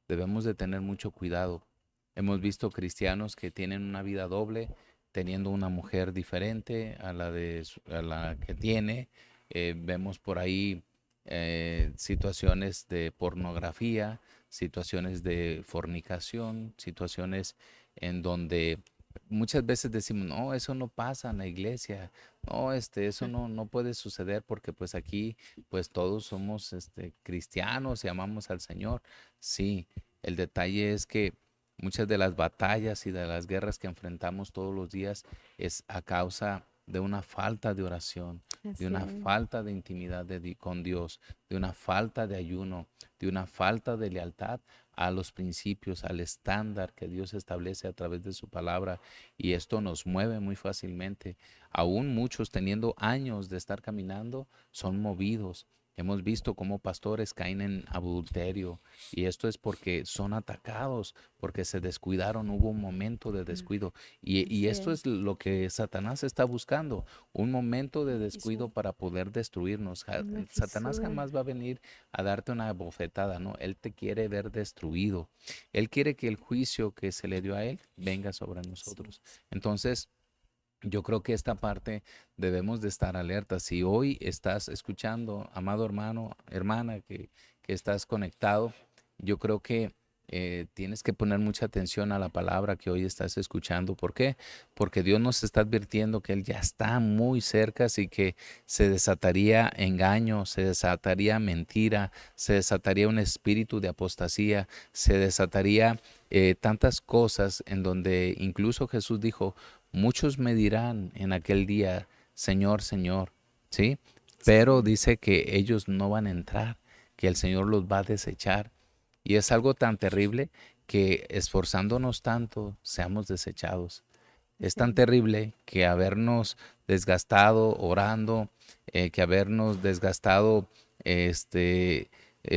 debemos de tener mucho cuidado. Hemos visto cristianos que tienen una vida doble, teniendo una mujer diferente a la que tiene. Vemos por ahí situaciones de pornografía, situaciones de fornicación, situaciones en donde muchas veces decimos, no, eso no pasa en la iglesia, no, eso no puede suceder porque pues aquí pues todos somos cristianos y amamos al Señor. Sí, el detalle es que muchas de las batallas y de las guerras que enfrentamos todos los días es a causa de una falta de oración, de Así una es. falta de intimidad con Dios, de una falta de ayuno, de una falta de lealtad a los principios, al estándar que Dios establece a través de su palabra. Y esto nos mueve muy fácilmente. Aún muchos teniendo años de estar caminando son movidos. Hemos visto cómo pastores caen en adulterio y esto es porque son atacados, porque se descuidaron, hubo un momento de descuido y Así esto es. es lo que Satanás está buscando, un momento de descuido Fisura. para poder destruirnos. Una Satanás fisura. jamás va a venir a darte una bofetada, ¿no? Él te quiere ver destruido. Él quiere que el juicio que se le dio a él venga sobre nosotros. Entonces, yo creo que esta parte debemos de estar alertas. Si hoy estás escuchando, amado hermano, hermana, que estás conectado, yo creo que tienes que poner mucha atención a la palabra que hoy estás escuchando. ¿Por qué? Porque Dios nos está advirtiendo que Él ya está muy cerca, así que se desataría engaño, se desataría mentira, se desataría un espíritu de apostasía, se desataría tantas cosas en donde incluso Jesús dijo, muchos me dirán en aquel día, Señor, Señor, ¿sí? Pero Sí. dice que ellos no van a entrar, que el Señor los va a desechar. Y es algo tan terrible que esforzándonos tanto seamos desechados. Es tan Sí. terrible que habernos desgastado orando, que habernos desgastado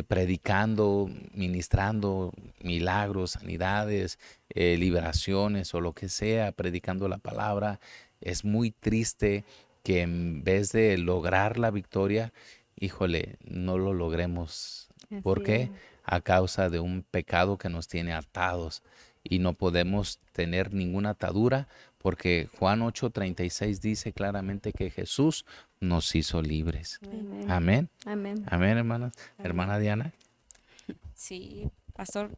predicando, ministrando milagros, sanidades, liberaciones o lo que sea, predicando la palabra. Es muy triste que en vez de lograr la victoria, híjole, no lo logremos. ¿Por Así qué? es. A causa de un pecado que nos tiene atados y no podemos tener ninguna atadura porque Juan 8:36 dice claramente que Jesús nos hizo libres. Amén. Amén. Amén. Amén, hermana. Amén. Hermana Diana. Sí, pastor,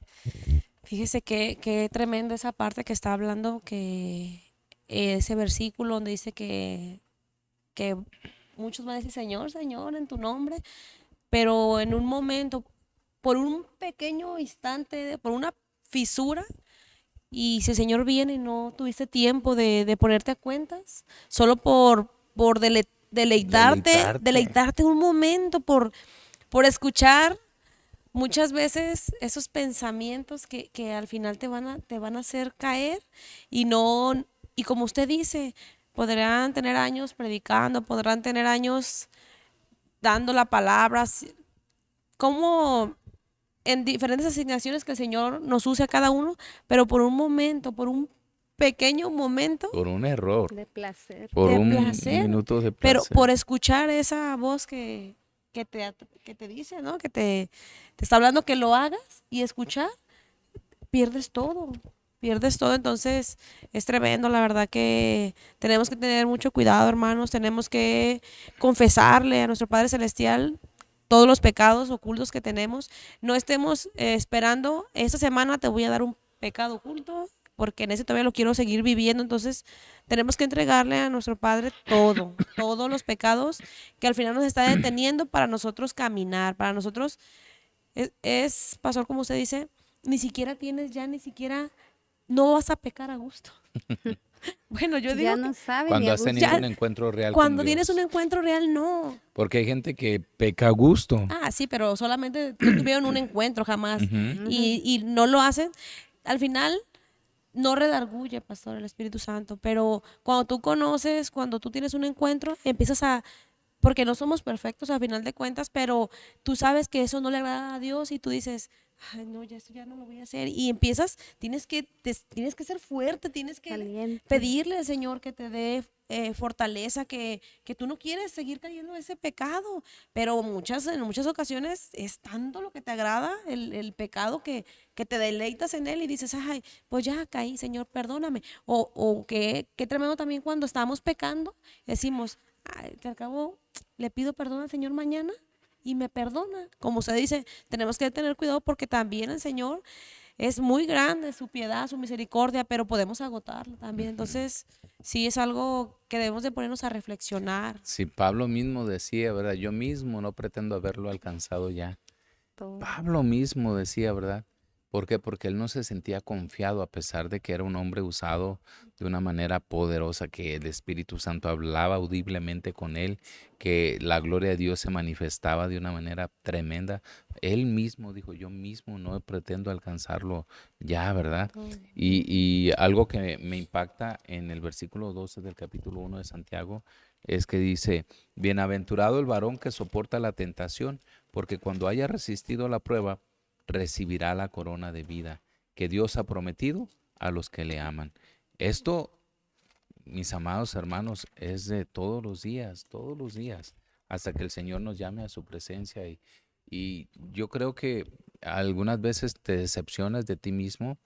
fíjese qué tremenda esa parte que está hablando, que ese versículo donde dice que muchos van a decir, Señor, Señor, en tu nombre, pero en un momento, por un pequeño instante, por una fisura, y si el Señor viene y no tuviste tiempo de ponerte a cuentas, solo por Deleitarte. deleitarte un momento, por escuchar muchas veces esos pensamientos que al final te van a hacer caer y no, y como usted dice, podrán tener años predicando, podrán tener años dando la palabra, como en diferentes asignaciones que el Señor nos use a cada uno, pero por un momento, por un pequeño momento Por un error, De placer. por de un placer, minuto de pero placer. por escuchar esa voz que te dice, ¿no? Te está hablando que lo hagas y escuchar, pierdes todo, pierdes todo. Entonces es tremendo, la verdad que tenemos que tener mucho cuidado, hermanos, tenemos que confesarle a nuestro Padre Celestial todos los pecados ocultos que tenemos. No estemos esperando, esta semana te voy a dar un pecado oculto, porque en ese todavía lo quiero seguir viviendo. Entonces tenemos que entregarle a nuestro Padre todo, todos los pecados que al final nos está deteniendo para nosotros caminar, para nosotros pastor, como usted dice, ni siquiera tienes ya, ni siquiera, no vas a pecar a gusto. Bueno, yo digo Ya que no sabe ni Cuando a has gusto. tenido Ya, un encuentro real con cuando tienes un Dios. encuentro real, no. Porque hay gente que peca a gusto. Ah, sí, pero solamente no tuvieron un encuentro jamás Ujú. y no lo hacen. Al final no redarguye, pastor, el Espíritu Santo, pero cuando tú conoces, cuando tú tienes un encuentro, empiezas a, porque no somos perfectos a final de cuentas, pero tú sabes que eso no le agrada a Dios y tú dices, ay, no, ya esto ya no lo voy a hacer. Y empiezas, tienes que ser fuerte, tienes que Valiente. pedirle al Señor que te dé fortaleza, que tú no quieres seguir cayendo en ese pecado, pero en muchas ocasiones es tanto lo que te agrada el pecado que te deleitas en él y dices, ay, pues ya caí, Señor, perdóname. O qué tremendo también cuando estamos pecando, decimos, ay, te acabo, le pido perdón al Señor mañana y me perdona. Como se dice, tenemos que tener cuidado porque también el Señor es muy grande, su piedad, su misericordia, pero podemos agotarlo también. Entonces, sí es algo que debemos de ponernos a reflexionar. Si Pablo mismo decía, ¿verdad? Yo mismo no pretendo haberlo alcanzado ya. Todo. Pablo mismo decía, ¿verdad? ¿Por qué? Porque él no se sentía confiado a pesar de que era un hombre usado de una manera poderosa, que el Espíritu Santo hablaba audiblemente con él, que la gloria de Dios se manifestaba de una manera tremenda. Él mismo dijo, yo mismo no pretendo alcanzarlo ya, ¿verdad? Y algo que me impacta en el versículo 12 del capítulo 1 de Santiago es que dice, bienaventurado el varón que soporta la tentación, porque cuando haya resistido la prueba, recibirá la corona de vida que Dios ha prometido a los que le aman. Esto, mis amados hermanos, es de todos los días, hasta que el Señor nos llame a su presencia. Y yo creo que algunas veces te decepcionas de ti mismo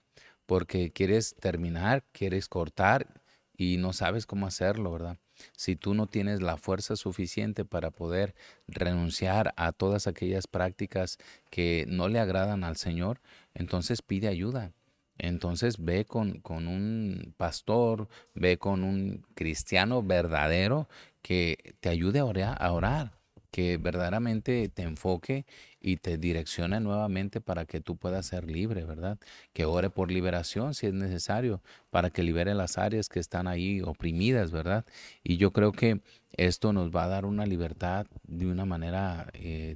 porque quieres terminar, quieres cortar y no sabes cómo hacerlo, ¿verdad? Si tú no tienes la fuerza suficiente para poder renunciar a todas aquellas prácticas que no le agradan al Señor, entonces pide ayuda. Entonces ve con un pastor, ve con un cristiano verdadero que te ayude a orar, que verdaderamente te enfoque y te direccione nuevamente para que tú puedas ser libre, ¿verdad? Que ore por liberación si es necesario, para que libere las áreas que están ahí oprimidas, ¿verdad? Y yo creo que esto nos va a dar una libertad de una manera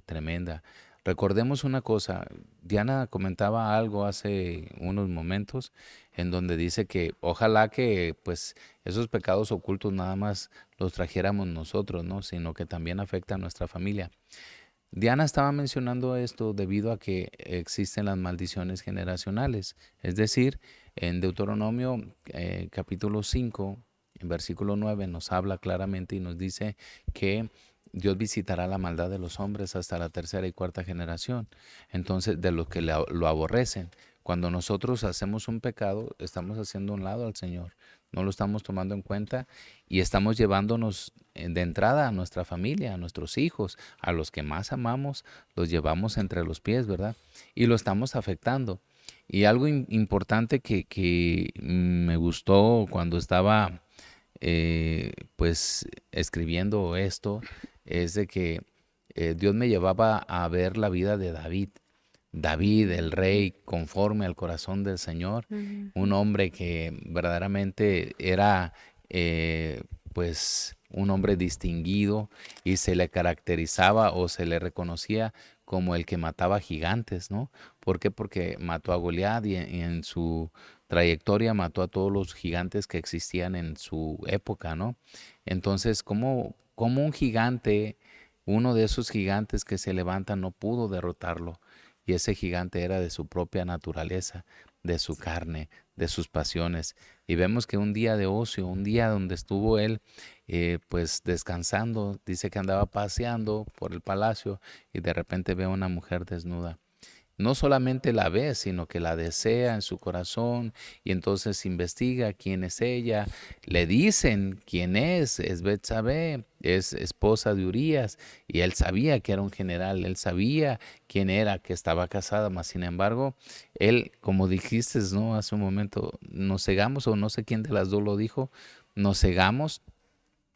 tremenda. Recordemos una cosa, Diana comentaba algo hace unos momentos en donde dice que ojalá que pues esos pecados ocultos nada más los trajéramos nosotros, ¿no? Sino que también afecta a nuestra familia. Diana estaba mencionando esto debido a que existen las maldiciones generacionales. Es decir, en Deuteronomio capítulo 5, en versículo 9, nos habla claramente y nos dice que Dios visitará la maldad de los hombres hasta la tercera y cuarta generación. Entonces, de los que lo aborrecen. Cuando nosotros hacemos un pecado, estamos haciendo un lado al Señor. No lo estamos tomando en cuenta y estamos llevándonos de entrada a nuestra familia, a nuestros hijos, a los que más amamos, los llevamos entre los pies, ¿verdad? Y lo estamos afectando. Y algo importante que me gustó cuando estaba pues escribiendo esto es de que Dios me llevaba a ver la vida de David. David, el rey, conforme al corazón del Señor, Ujú. un hombre que verdaderamente era pues un hombre distinguido y se le caracterizaba o se le reconocía como el que mataba gigantes, ¿no? ¿Por qué? Porque mató a Goliat y en su trayectoria mató a todos los gigantes que existían en su época, ¿no? Entonces, ¿cómo un gigante, uno de esos gigantes que se levanta, no pudo derrotarlo? Y ese gigante era de su propia naturaleza, de su carne, de sus pasiones. Y vemos que un día de ocio, un día donde estuvo él pues descansando, dice que andaba paseando por el palacio y de repente ve a una mujer desnuda. No solamente la ve, sino que la desea en su corazón y entonces investiga quién es ella. Le dicen quién es Betsabé, es esposa de Urías y él sabía que era un general, él sabía quién era, que estaba casada, mas sin embargo, él, como dijiste, ¿no? Hace un momento, nos cegamos o no sé quién de las dos lo dijo, nos cegamos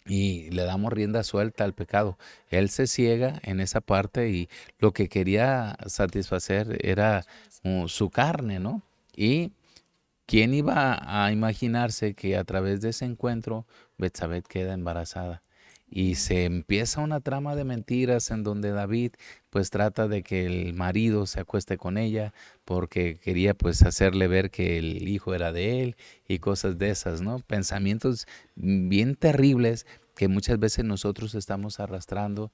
y le damos rienda suelta al pecado. Él se ciega en esa parte y lo que quería satisfacer era su carne, ¿no? Y quién iba a imaginarse que a través de ese encuentro Betsabé queda embarazada. Y se empieza una trama de mentiras en donde David pues trata de que el marido se acueste con ella porque quería pues hacerle ver que el hijo era de él y cosas de esas, ¿no? Pensamientos bien terribles que muchas veces nosotros estamos arrastrando,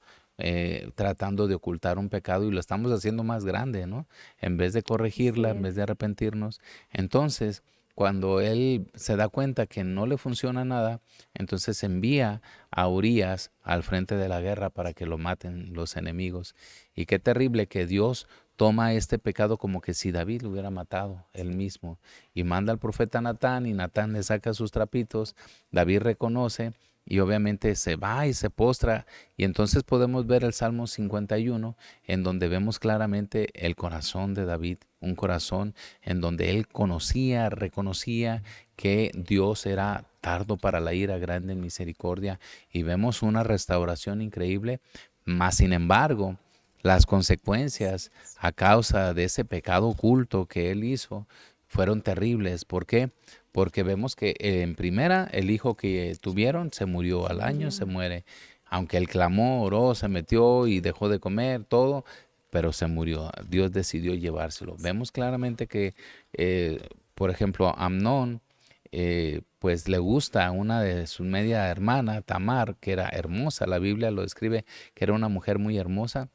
tratando de ocultar un pecado y lo estamos haciendo más grande, ¿no? En vez de Así corregirla, en es. vez de arrepentirnos. Entonces, cuando él se da cuenta que no le funciona nada, entonces envía a Urías al frente de la guerra para que lo maten los enemigos. Y qué terrible que Dios toma este pecado como que si David lo hubiera matado él mismo. Y manda al profeta Natán y Natán le saca sus trapitos. David reconoce y obviamente se va y se postra. Y entonces podemos ver el Salmo 51 en donde vemos claramente el corazón de David, un corazón en donde él conocía, reconocía que Dios era tardo para la ira, grande en misericordia, y vemos una restauración increíble, mas sin embargo, las consecuencias a causa de ese pecado oculto que él hizo fueron terribles. ¿Por qué? Porque vemos que en primera el hijo que tuvieron se murió Se al año, murió. se muere. Aunque él clamó, oró, se metió y dejó de comer, todo, pero se murió. Dios decidió llevárselo. Vemos claramente que, por ejemplo, Amnón, pues le gusta a una de sus media hermana, Tamar, que era hermosa. La Biblia lo describe que era una mujer muy hermosa.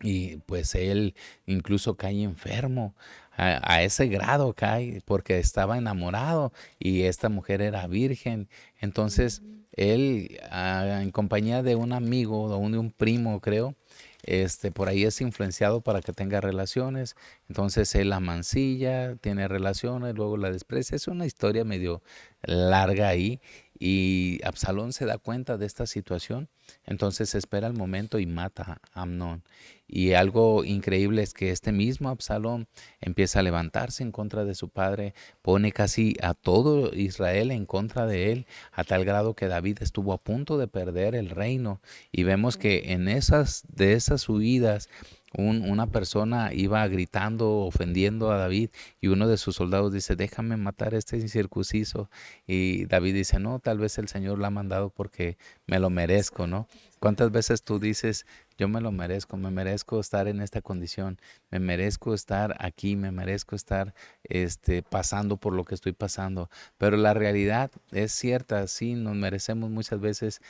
Y pues él incluso cae enfermo, a ese grado cae porque estaba enamorado y esta mujer era virgen. Entonces Ujú. él, en compañía de un amigo o de un primo, creo, por ahí es influenciado para que tenga relaciones. Entonces él la mancilla, tiene relaciones, luego la desprecia. Es una historia medio larga ahí y Absalón se da cuenta de esta situación. Entonces espera el momento y mata a Amnón. Y algo increíble es que este mismo Absalón empieza a levantarse en contra de su padre, pone casi a todo Israel en contra de él, a tal grado que David estuvo a punto de perder el reino. Y vemos que en de esas huidas, una persona iba gritando, ofendiendo a David, y uno de sus soldados dice, déjame matar a este incircunciso. Y David dice, no, tal vez el Señor lo ha mandado porque me lo merezco, ¿no? ¿Cuántas veces tú dices, yo me merezco estar en esta condición, me merezco estar aquí, me merezco estar pasando por lo que estoy pasando? Pero la realidad es cierta, sí, nos merecemos muchas veces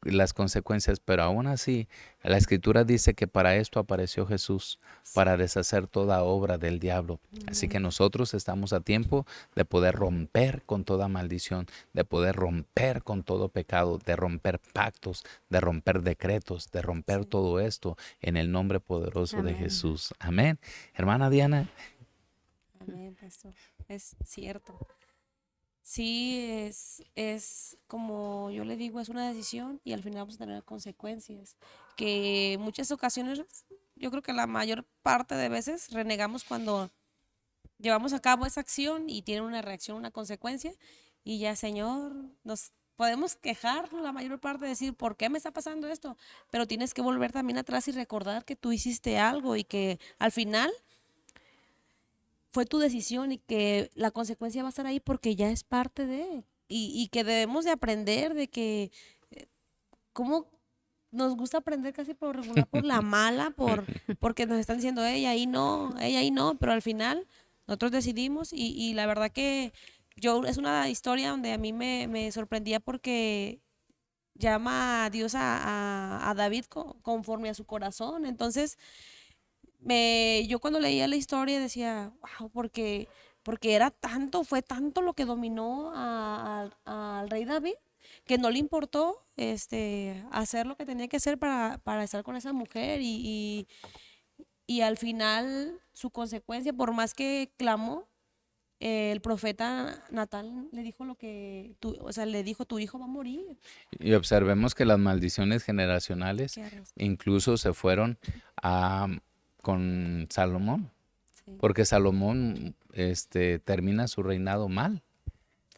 las consecuencias, pero aún así la Escritura dice que para esto apareció Jesús, para deshacer toda obra del diablo. Así que Amén. nosotros estamos a tiempo de poder romper con toda maldición, de poder romper con todo pecado, de romper pactos, de romper decretos, de romper Sí. todo esto en el nombre poderoso de Amén. Jesús. Amén. Hermana Diana. Amén, pastor. Es cierto. Sí, es como yo le digo, es una decisión y al final vamos a tener consecuencias. Que muchas ocasiones, yo creo que la mayor parte de veces renegamos cuando llevamos a cabo esa acción y tiene una reacción, una consecuencia, y ya, Señor, nos podemos quejar la mayor parte, decir, ¿por qué me está pasando esto? Pero tienes que volver también atrás y recordar que tú hiciste algo y que al final fue tu decisión y que la consecuencia va a estar ahí porque ya es parte de, y que debemos de aprender de que, cómo nos gusta aprender casi por regular por la mala, porque nos están diciendo, ella ahí no, pero al final nosotros decidimos y la verdad que yo, es una historia donde a mí me sorprendía porque llama a Dios a David conforme a su corazón. Entonces, yo cuando leía la historia decía, wow, porque era tanto, fue tanto lo que dominó al rey David, que no le importó hacer lo que tenía que hacer para estar con esa mujer y al final su consecuencia, por más que clamó, el profeta Natán le dijo o sea, le dijo, tu hijo va a morir. Y observemos que las maldiciones generacionales Qué arroz. incluso se fueron a, con Salomón, Sí, porque Salomón termina su reinado mal.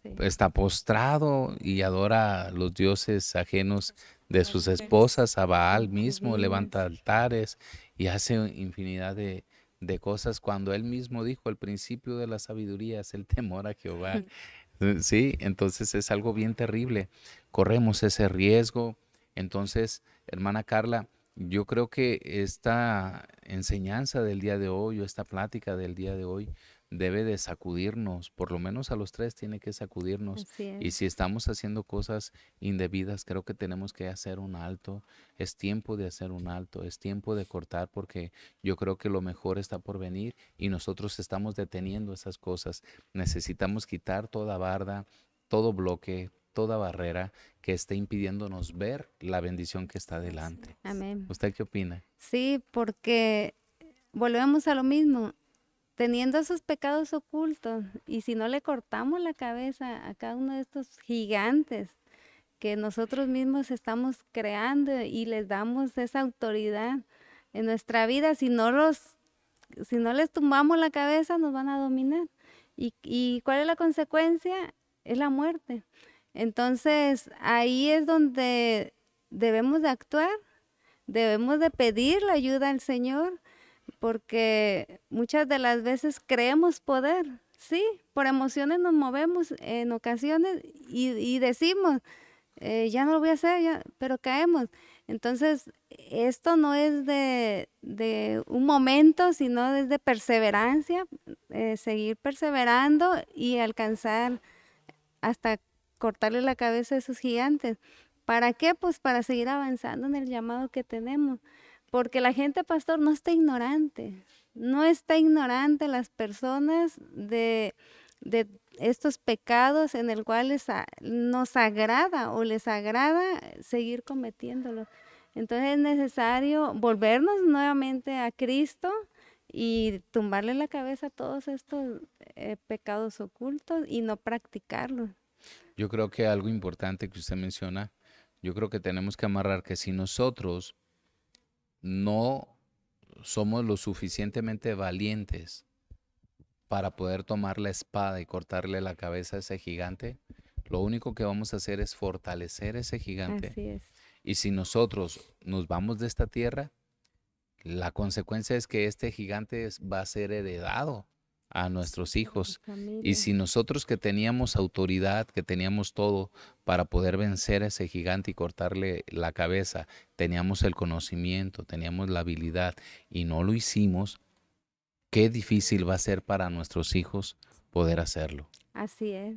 Sí. está postrado y adora a los dioses ajenos de sus esposas, a Baal mismo, levanta Concubinas. altares y hace infinidad de cosas cuando él mismo dijo, el principio de la sabiduría es el temor a Jehová. Sí, entonces es algo bien terrible. Corremos ese riesgo. Entonces, hermana Carla, yo creo que esta enseñanza del día de hoy o esta plática del día de hoy debe de sacudirnos, por lo menos a los tres tiene que sacudirnos. Así Y es. si estamos haciendo cosas indebidas, creo que tenemos que hacer un alto. Es tiempo de hacer un alto, es tiempo de cortar porque yo creo que lo mejor está por venir y nosotros estamos deteniendo esas cosas. Necesitamos quitar toda barda, todo bloque, toda barrera que esté impidiéndonos ver la bendición que está Así delante. es. Amén. ¿Usted qué opina? Sí, porque volvemos a lo mismo. Teniendo esos pecados ocultos, y si no le cortamos la cabeza a cada uno de estos gigantes que nosotros mismos estamos creando y les damos esa autoridad en nuestra vida, si no les tumbamos la cabeza, nos van a dominar. ¿Y cuál es la consecuencia? Es la muerte. Entonces, ahí es donde debemos de actuar, debemos de pedir la ayuda al Señor, porque muchas de las veces creemos poder, sí, por emociones nos movemos en ocasiones y decimos, ya no lo voy a hacer, pero caemos. Entonces, esto no es de un momento, sino es de perseverancia, seguir perseverando y alcanzar hasta cortarle la cabeza a esos gigantes. ¿Para qué? Pues para seguir avanzando en el llamado que tenemos. Porque la gente, pastor, no está ignorante las personas de estos pecados en el cual nos agrada o les agrada seguir cometiéndolos. Entonces es necesario volvernos nuevamente a Cristo y tumbarle la cabeza a todos estos pecados ocultos y no practicarlos. Yo creo que algo importante que usted menciona, yo creo que tenemos que amarrar que si nosotros no somos lo suficientemente valientes para poder tomar la espada y cortarle la cabeza a ese gigante, lo único que vamos a hacer es fortalecer ese gigante. Así es. Y si nosotros nos vamos de esta tierra, la consecuencia es que este gigante va a ser heredado a nuestros hijos. Y Familia. si nosotros que teníamos autoridad, que teníamos todo para poder vencer a ese gigante y cortarle la cabeza, teníamos el conocimiento, teníamos la habilidad y no lo hicimos, qué difícil va a ser para nuestros hijos poder hacerlo. Así es.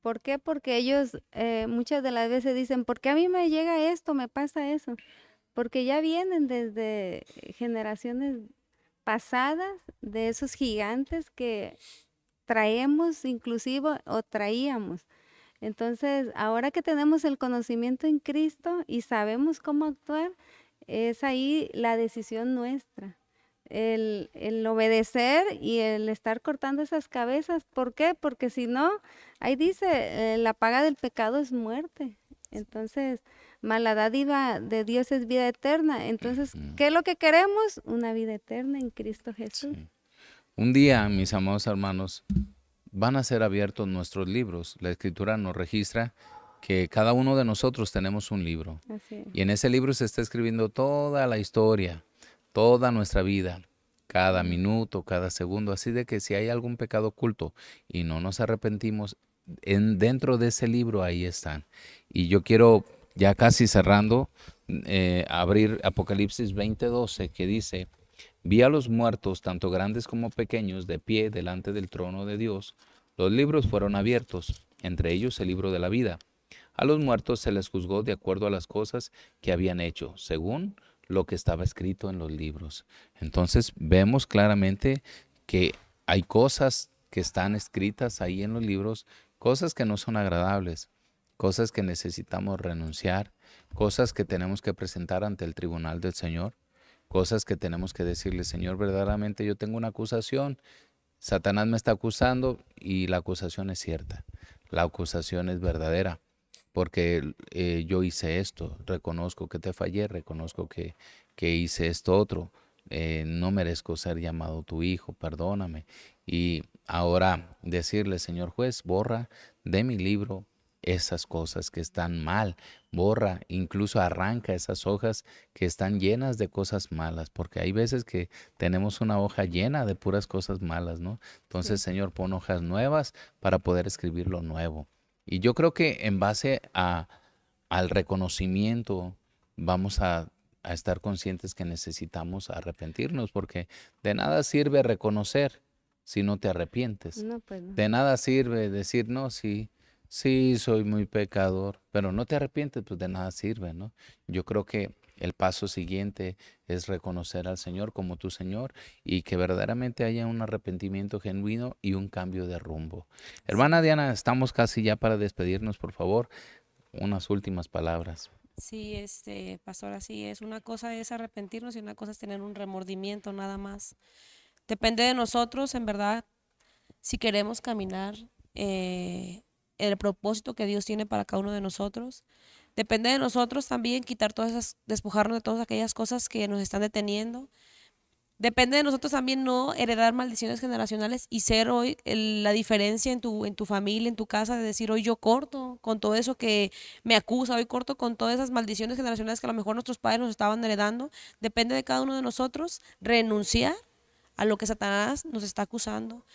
¿Por qué? Porque ellos muchas de las veces dicen, ¿por qué a mí me llega esto, me pasa eso? Porque ya vienen desde generaciones pasadas de esos gigantes que traemos inclusive o traíamos. Entonces, ahora que tenemos el conocimiento en Cristo y sabemos cómo actuar, es ahí la decisión nuestra. El obedecer y el estar cortando esas cabezas. ¿Por qué? Porque si no, ahí dice, la paga del pecado es muerte. Entonces, la dádiva de Dios es vida eterna. Entonces, Ujú. ¿qué es lo que queremos? Una vida eterna en Cristo Jesús. Sí. Un día, mis amados hermanos, van a ser abiertos nuestros libros. La Escritura nos registra que cada uno de nosotros tenemos un libro. Así es. Y en ese libro se está escribiendo toda la historia, toda nuestra vida, cada minuto, cada segundo. Así de que si hay algún pecado oculto y no nos arrepentimos, dentro de ese libro ahí están. Y yo quiero, ya casi cerrando, abrir Apocalipsis 20:12, que dice: vi a los muertos, tanto grandes como pequeños, de pie delante del trono de Dios. Los libros fueron abiertos, entre ellos el libro de la vida. A los muertos se les juzgó de acuerdo a las cosas que habían hecho, según lo que estaba escrito en los libros. Entonces vemos claramente que hay cosas que están escritas ahí en los libros, cosas que no son agradables, cosas que necesitamos renunciar, cosas que tenemos que presentar ante el tribunal del Señor, cosas que tenemos que decirle: Señor, verdaderamente yo tengo una acusación, Satanás me está acusando y la acusación es cierta, la acusación es verdadera, porque yo hice esto, reconozco que te fallé, reconozco que hice esto otro, no merezco ser llamado tu hijo, perdóname. Y ahora decirle: Señor juez, borra de mi libro esas cosas que están mal. Borra, incluso arranca esas hojas que están llenas de cosas malas, porque hay veces que tenemos una hoja llena de puras cosas malas, ¿no? Entonces, Sí. Señor, pon hojas nuevas para poder escribir lo nuevo. Y yo creo que en base al reconocimiento vamos a estar conscientes que necesitamos arrepentirnos, porque de nada sirve reconocer si no te arrepientes. No, pues no. De nada sirve decir, no, sí, sí, soy muy pecador, pero no te arrepientes, pues de nada sirve, ¿no? Yo creo que el paso siguiente es reconocer al Señor como tu Señor y que verdaderamente haya un arrepentimiento genuino y un cambio de rumbo. Hermana Sí. Diana, estamos casi ya para despedirnos, por favor, unas últimas palabras. Sí, pastor, así es. Una cosa es arrepentirnos y una cosa es tener un remordimiento nada más. Depende de nosotros, en verdad, si queremos caminar el propósito que Dios tiene para cada uno de nosotros. Depende de nosotros también quitar todas esas, despojarnos de todas aquellas cosas que nos están deteniendo. Depende de nosotros también no heredar maldiciones generacionales y ser hoy la diferencia en tu familia, en tu casa, de decir hoy yo corto con todo eso que me acusa, hoy corto con todas esas maldiciones generacionales que a lo mejor nuestros padres nos estaban heredando. Depende de cada uno de nosotros renunciar a lo que Satanás nos está acusando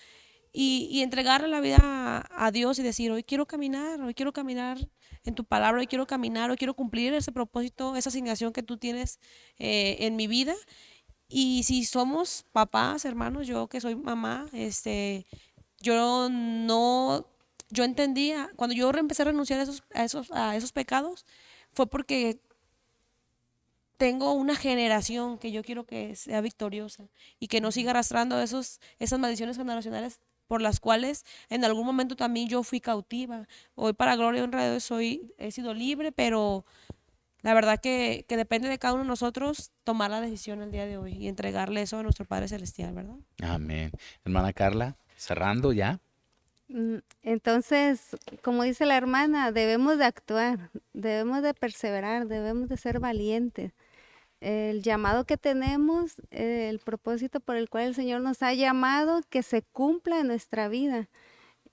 y entregarle la vida a Dios y decir, hoy quiero caminar en tu palabra, hoy quiero cumplir ese propósito, esa asignación que tú tienes en mi vida. Y si somos papás, hermanos, yo que soy mamá, yo no, yo entendía, cuando yo empecé a renunciar a esos pecados, fue porque tengo una generación que yo quiero que sea victoriosa y que no siga arrastrando esas maldiciones generacionales por las cuales en algún momento también yo fui cautiva. Hoy para gloria y honra de Dios he sido libre, pero la verdad que depende de cada uno de nosotros tomar la decisión el día de hoy y entregarle eso a nuestro Padre Celestial, ¿verdad? Amén. Hermana Carla, cerrando ya. Entonces, como dice la hermana, debemos de actuar, debemos de perseverar, debemos de ser valientes. El llamado que tenemos, el propósito por el cual el Señor nos ha llamado, que se cumpla en nuestra vida.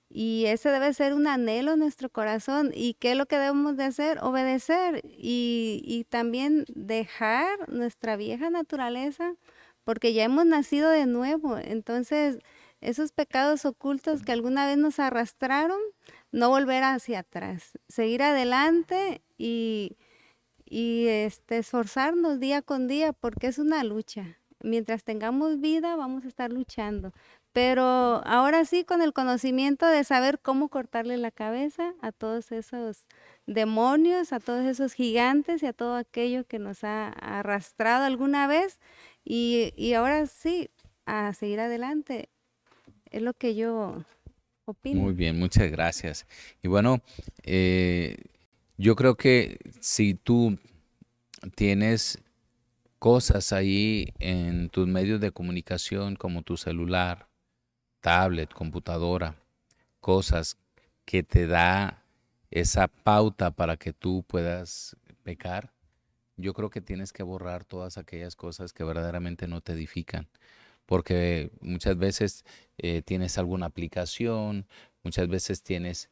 Y ese debe ser un anhelo en nuestro corazón. ¿Y qué es lo que debemos de hacer? Obedecer y también dejar nuestra vieja naturaleza, porque ya hemos nacido de nuevo. Entonces, esos pecados ocultos que alguna vez nos arrastraron, no volver hacia atrás, seguir adelante y esforzarnos día con día, porque es una lucha. Mientras tengamos vida, vamos a estar luchando. Pero ahora sí, con el conocimiento de saber cómo cortarle la cabeza a todos esos demonios, a todos esos gigantes y a todo aquello que nos ha arrastrado alguna vez. Y ahora sí, a seguir adelante. Es lo que yo opino. Muy bien, muchas gracias. Y bueno, yo creo que si tú tienes cosas ahí en tus medios de comunicación como tu celular, tablet, computadora, cosas que te da esa pauta para que tú puedas pecar, yo creo que tienes que borrar todas aquellas cosas que verdaderamente no te edifican, porque muchas veces tienes alguna aplicación, muchas veces tienes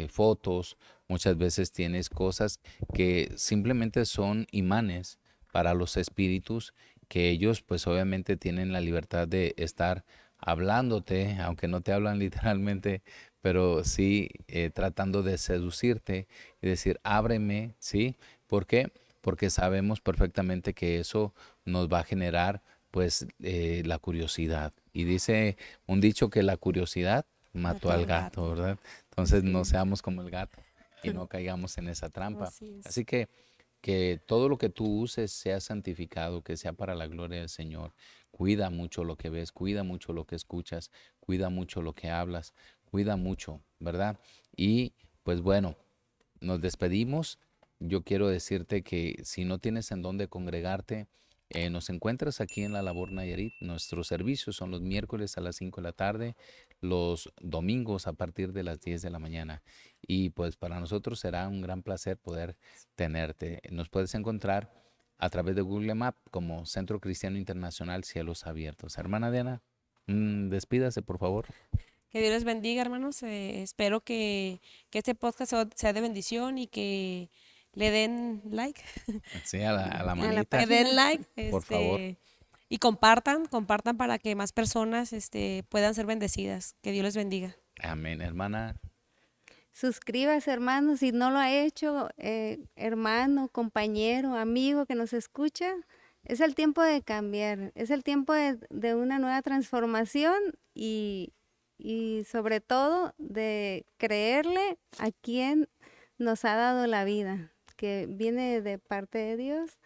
fotos, muchas veces tienes cosas que simplemente son imanes para los espíritus, que ellos pues obviamente tienen la libertad de estar hablándote, aunque no te hablan literalmente, pero sí tratando de seducirte y decir, ábreme, ¿sí? ¿Por qué? Porque sabemos perfectamente que eso nos va a generar pues la curiosidad. Y dice un dicho que la curiosidad mató Mató al al gato, gato. ¿verdad? Entonces no Sí, seamos como el gato y no caigamos en esa trampa. así es. Así que todo lo que tú uses sea santificado, que sea para la gloria del Señor. Cuida mucho lo que ves, cuida mucho lo que escuchas, cuida mucho lo que hablas, cuida mucho, ¿verdad? Y pues bueno, nos despedimos. Yo quiero decirte que si no tienes en dónde congregarte, nos encuentras aquí en La Labor Nayarit. Nuestros servicios son los miércoles a las 5 de la tarde, los domingos a partir de las 10 de la mañana. Y pues para nosotros será un gran placer poder tenerte. Nos puedes encontrar a través de Google Maps como Centro Cristiano Internacional Cielos Abiertos. Hermana Diana, despídase por favor. Que Dios les bendiga, hermanos. Espero que este podcast sea de bendición y que le den like. Sí, a la A la manita, Que den página. like. por favor. Y compartan para que más personas puedan ser bendecidas. Que Dios les bendiga. Amén, hermana. Suscríbase, hermano, si no lo ha hecho, hermano, compañero, amigo que nos escucha. Es el tiempo de cambiar, es el tiempo de una nueva transformación y sobre todo de creerle a quien nos ha dado la vida, que viene de parte de Dios,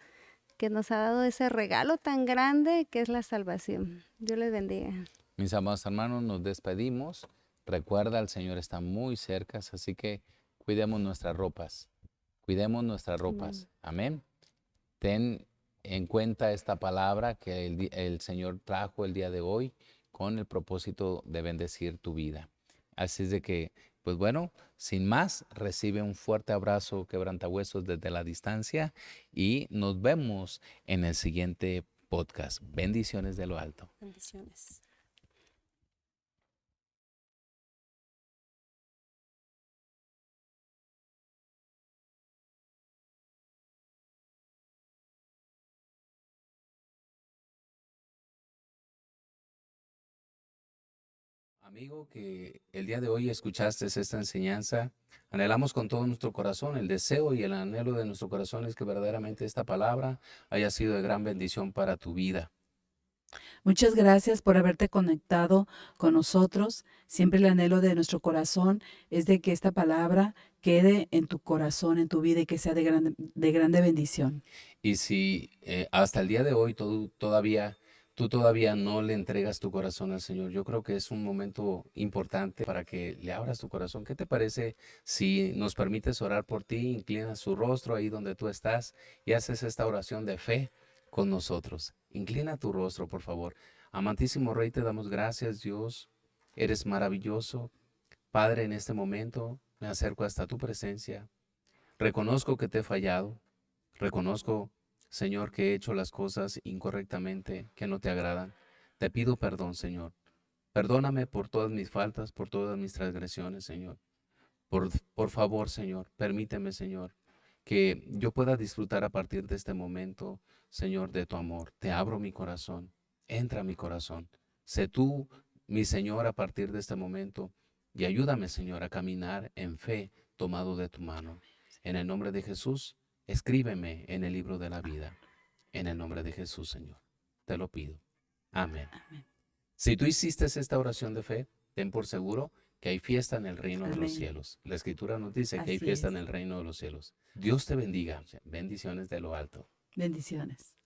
que nos ha dado ese regalo tan grande que es la salvación. Dios les bendiga. Mis amados hermanos, nos despedimos. Recuerda, el Señor está muy cerca, así que cuidemos nuestras ropas. Cuidemos nuestras ropas. Amén. Ten en cuenta esta palabra que el Señor trajo el día de hoy con el propósito de bendecir tu vida. Así es de que, pues bueno, sin más, recibe un fuerte abrazo quebrantahuesos desde la distancia y nos vemos en el siguiente podcast. Bendiciones de lo alto. Bendiciones. Amigo, que el día de hoy escuchaste esta enseñanza, anhelamos con todo nuestro corazón, el deseo y el anhelo de nuestro corazón es que verdaderamente esta palabra haya sido de gran bendición para tu vida. Muchas gracias por haberte conectado con nosotros. Siempre el anhelo de nuestro corazón es de que esta palabra quede en tu corazón, en tu vida y que sea de grande bendición. Y si hasta el día de hoy tú todavía no le entregas tu corazón al Señor, yo creo que es un momento importante para que le abras tu corazón. ¿Qué te parece si nos permites orar por ti, inclinas su rostro ahí donde tú estás y haces esta oración de fe con nosotros? Inclina tu rostro, por favor. Amantísimo Rey, te damos gracias, Dios. Eres maravilloso. Padre, en este momento me acerco hasta tu presencia. Reconozco que te he fallado. Reconozco, Señor, que he hecho las cosas incorrectamente, que no te agradan. Te pido perdón, Señor. Perdóname por todas mis faltas, por todas mis transgresiones, Señor. Por favor, Señor, permíteme, Señor, que yo pueda disfrutar a partir de este momento, Señor, de tu amor. Te abro mi corazón. Entra a mi corazón. Sé tú, mi Señor, a partir de este momento. Y ayúdame, Señor, a caminar en fe tomado de tu mano. En el nombre de Jesús. Escríbeme en el libro de la vida. En el nombre de Jesús, Señor. Te lo pido. Amén. Amén. Si tú hiciste esta oración de fe, ten por seguro que hay fiesta en el reino de los Amén. cielos. La Escritura nos dice que hay Así fiesta es. en el reino de los cielos. Dios te bendiga. Bendiciones de lo alto. Bendiciones.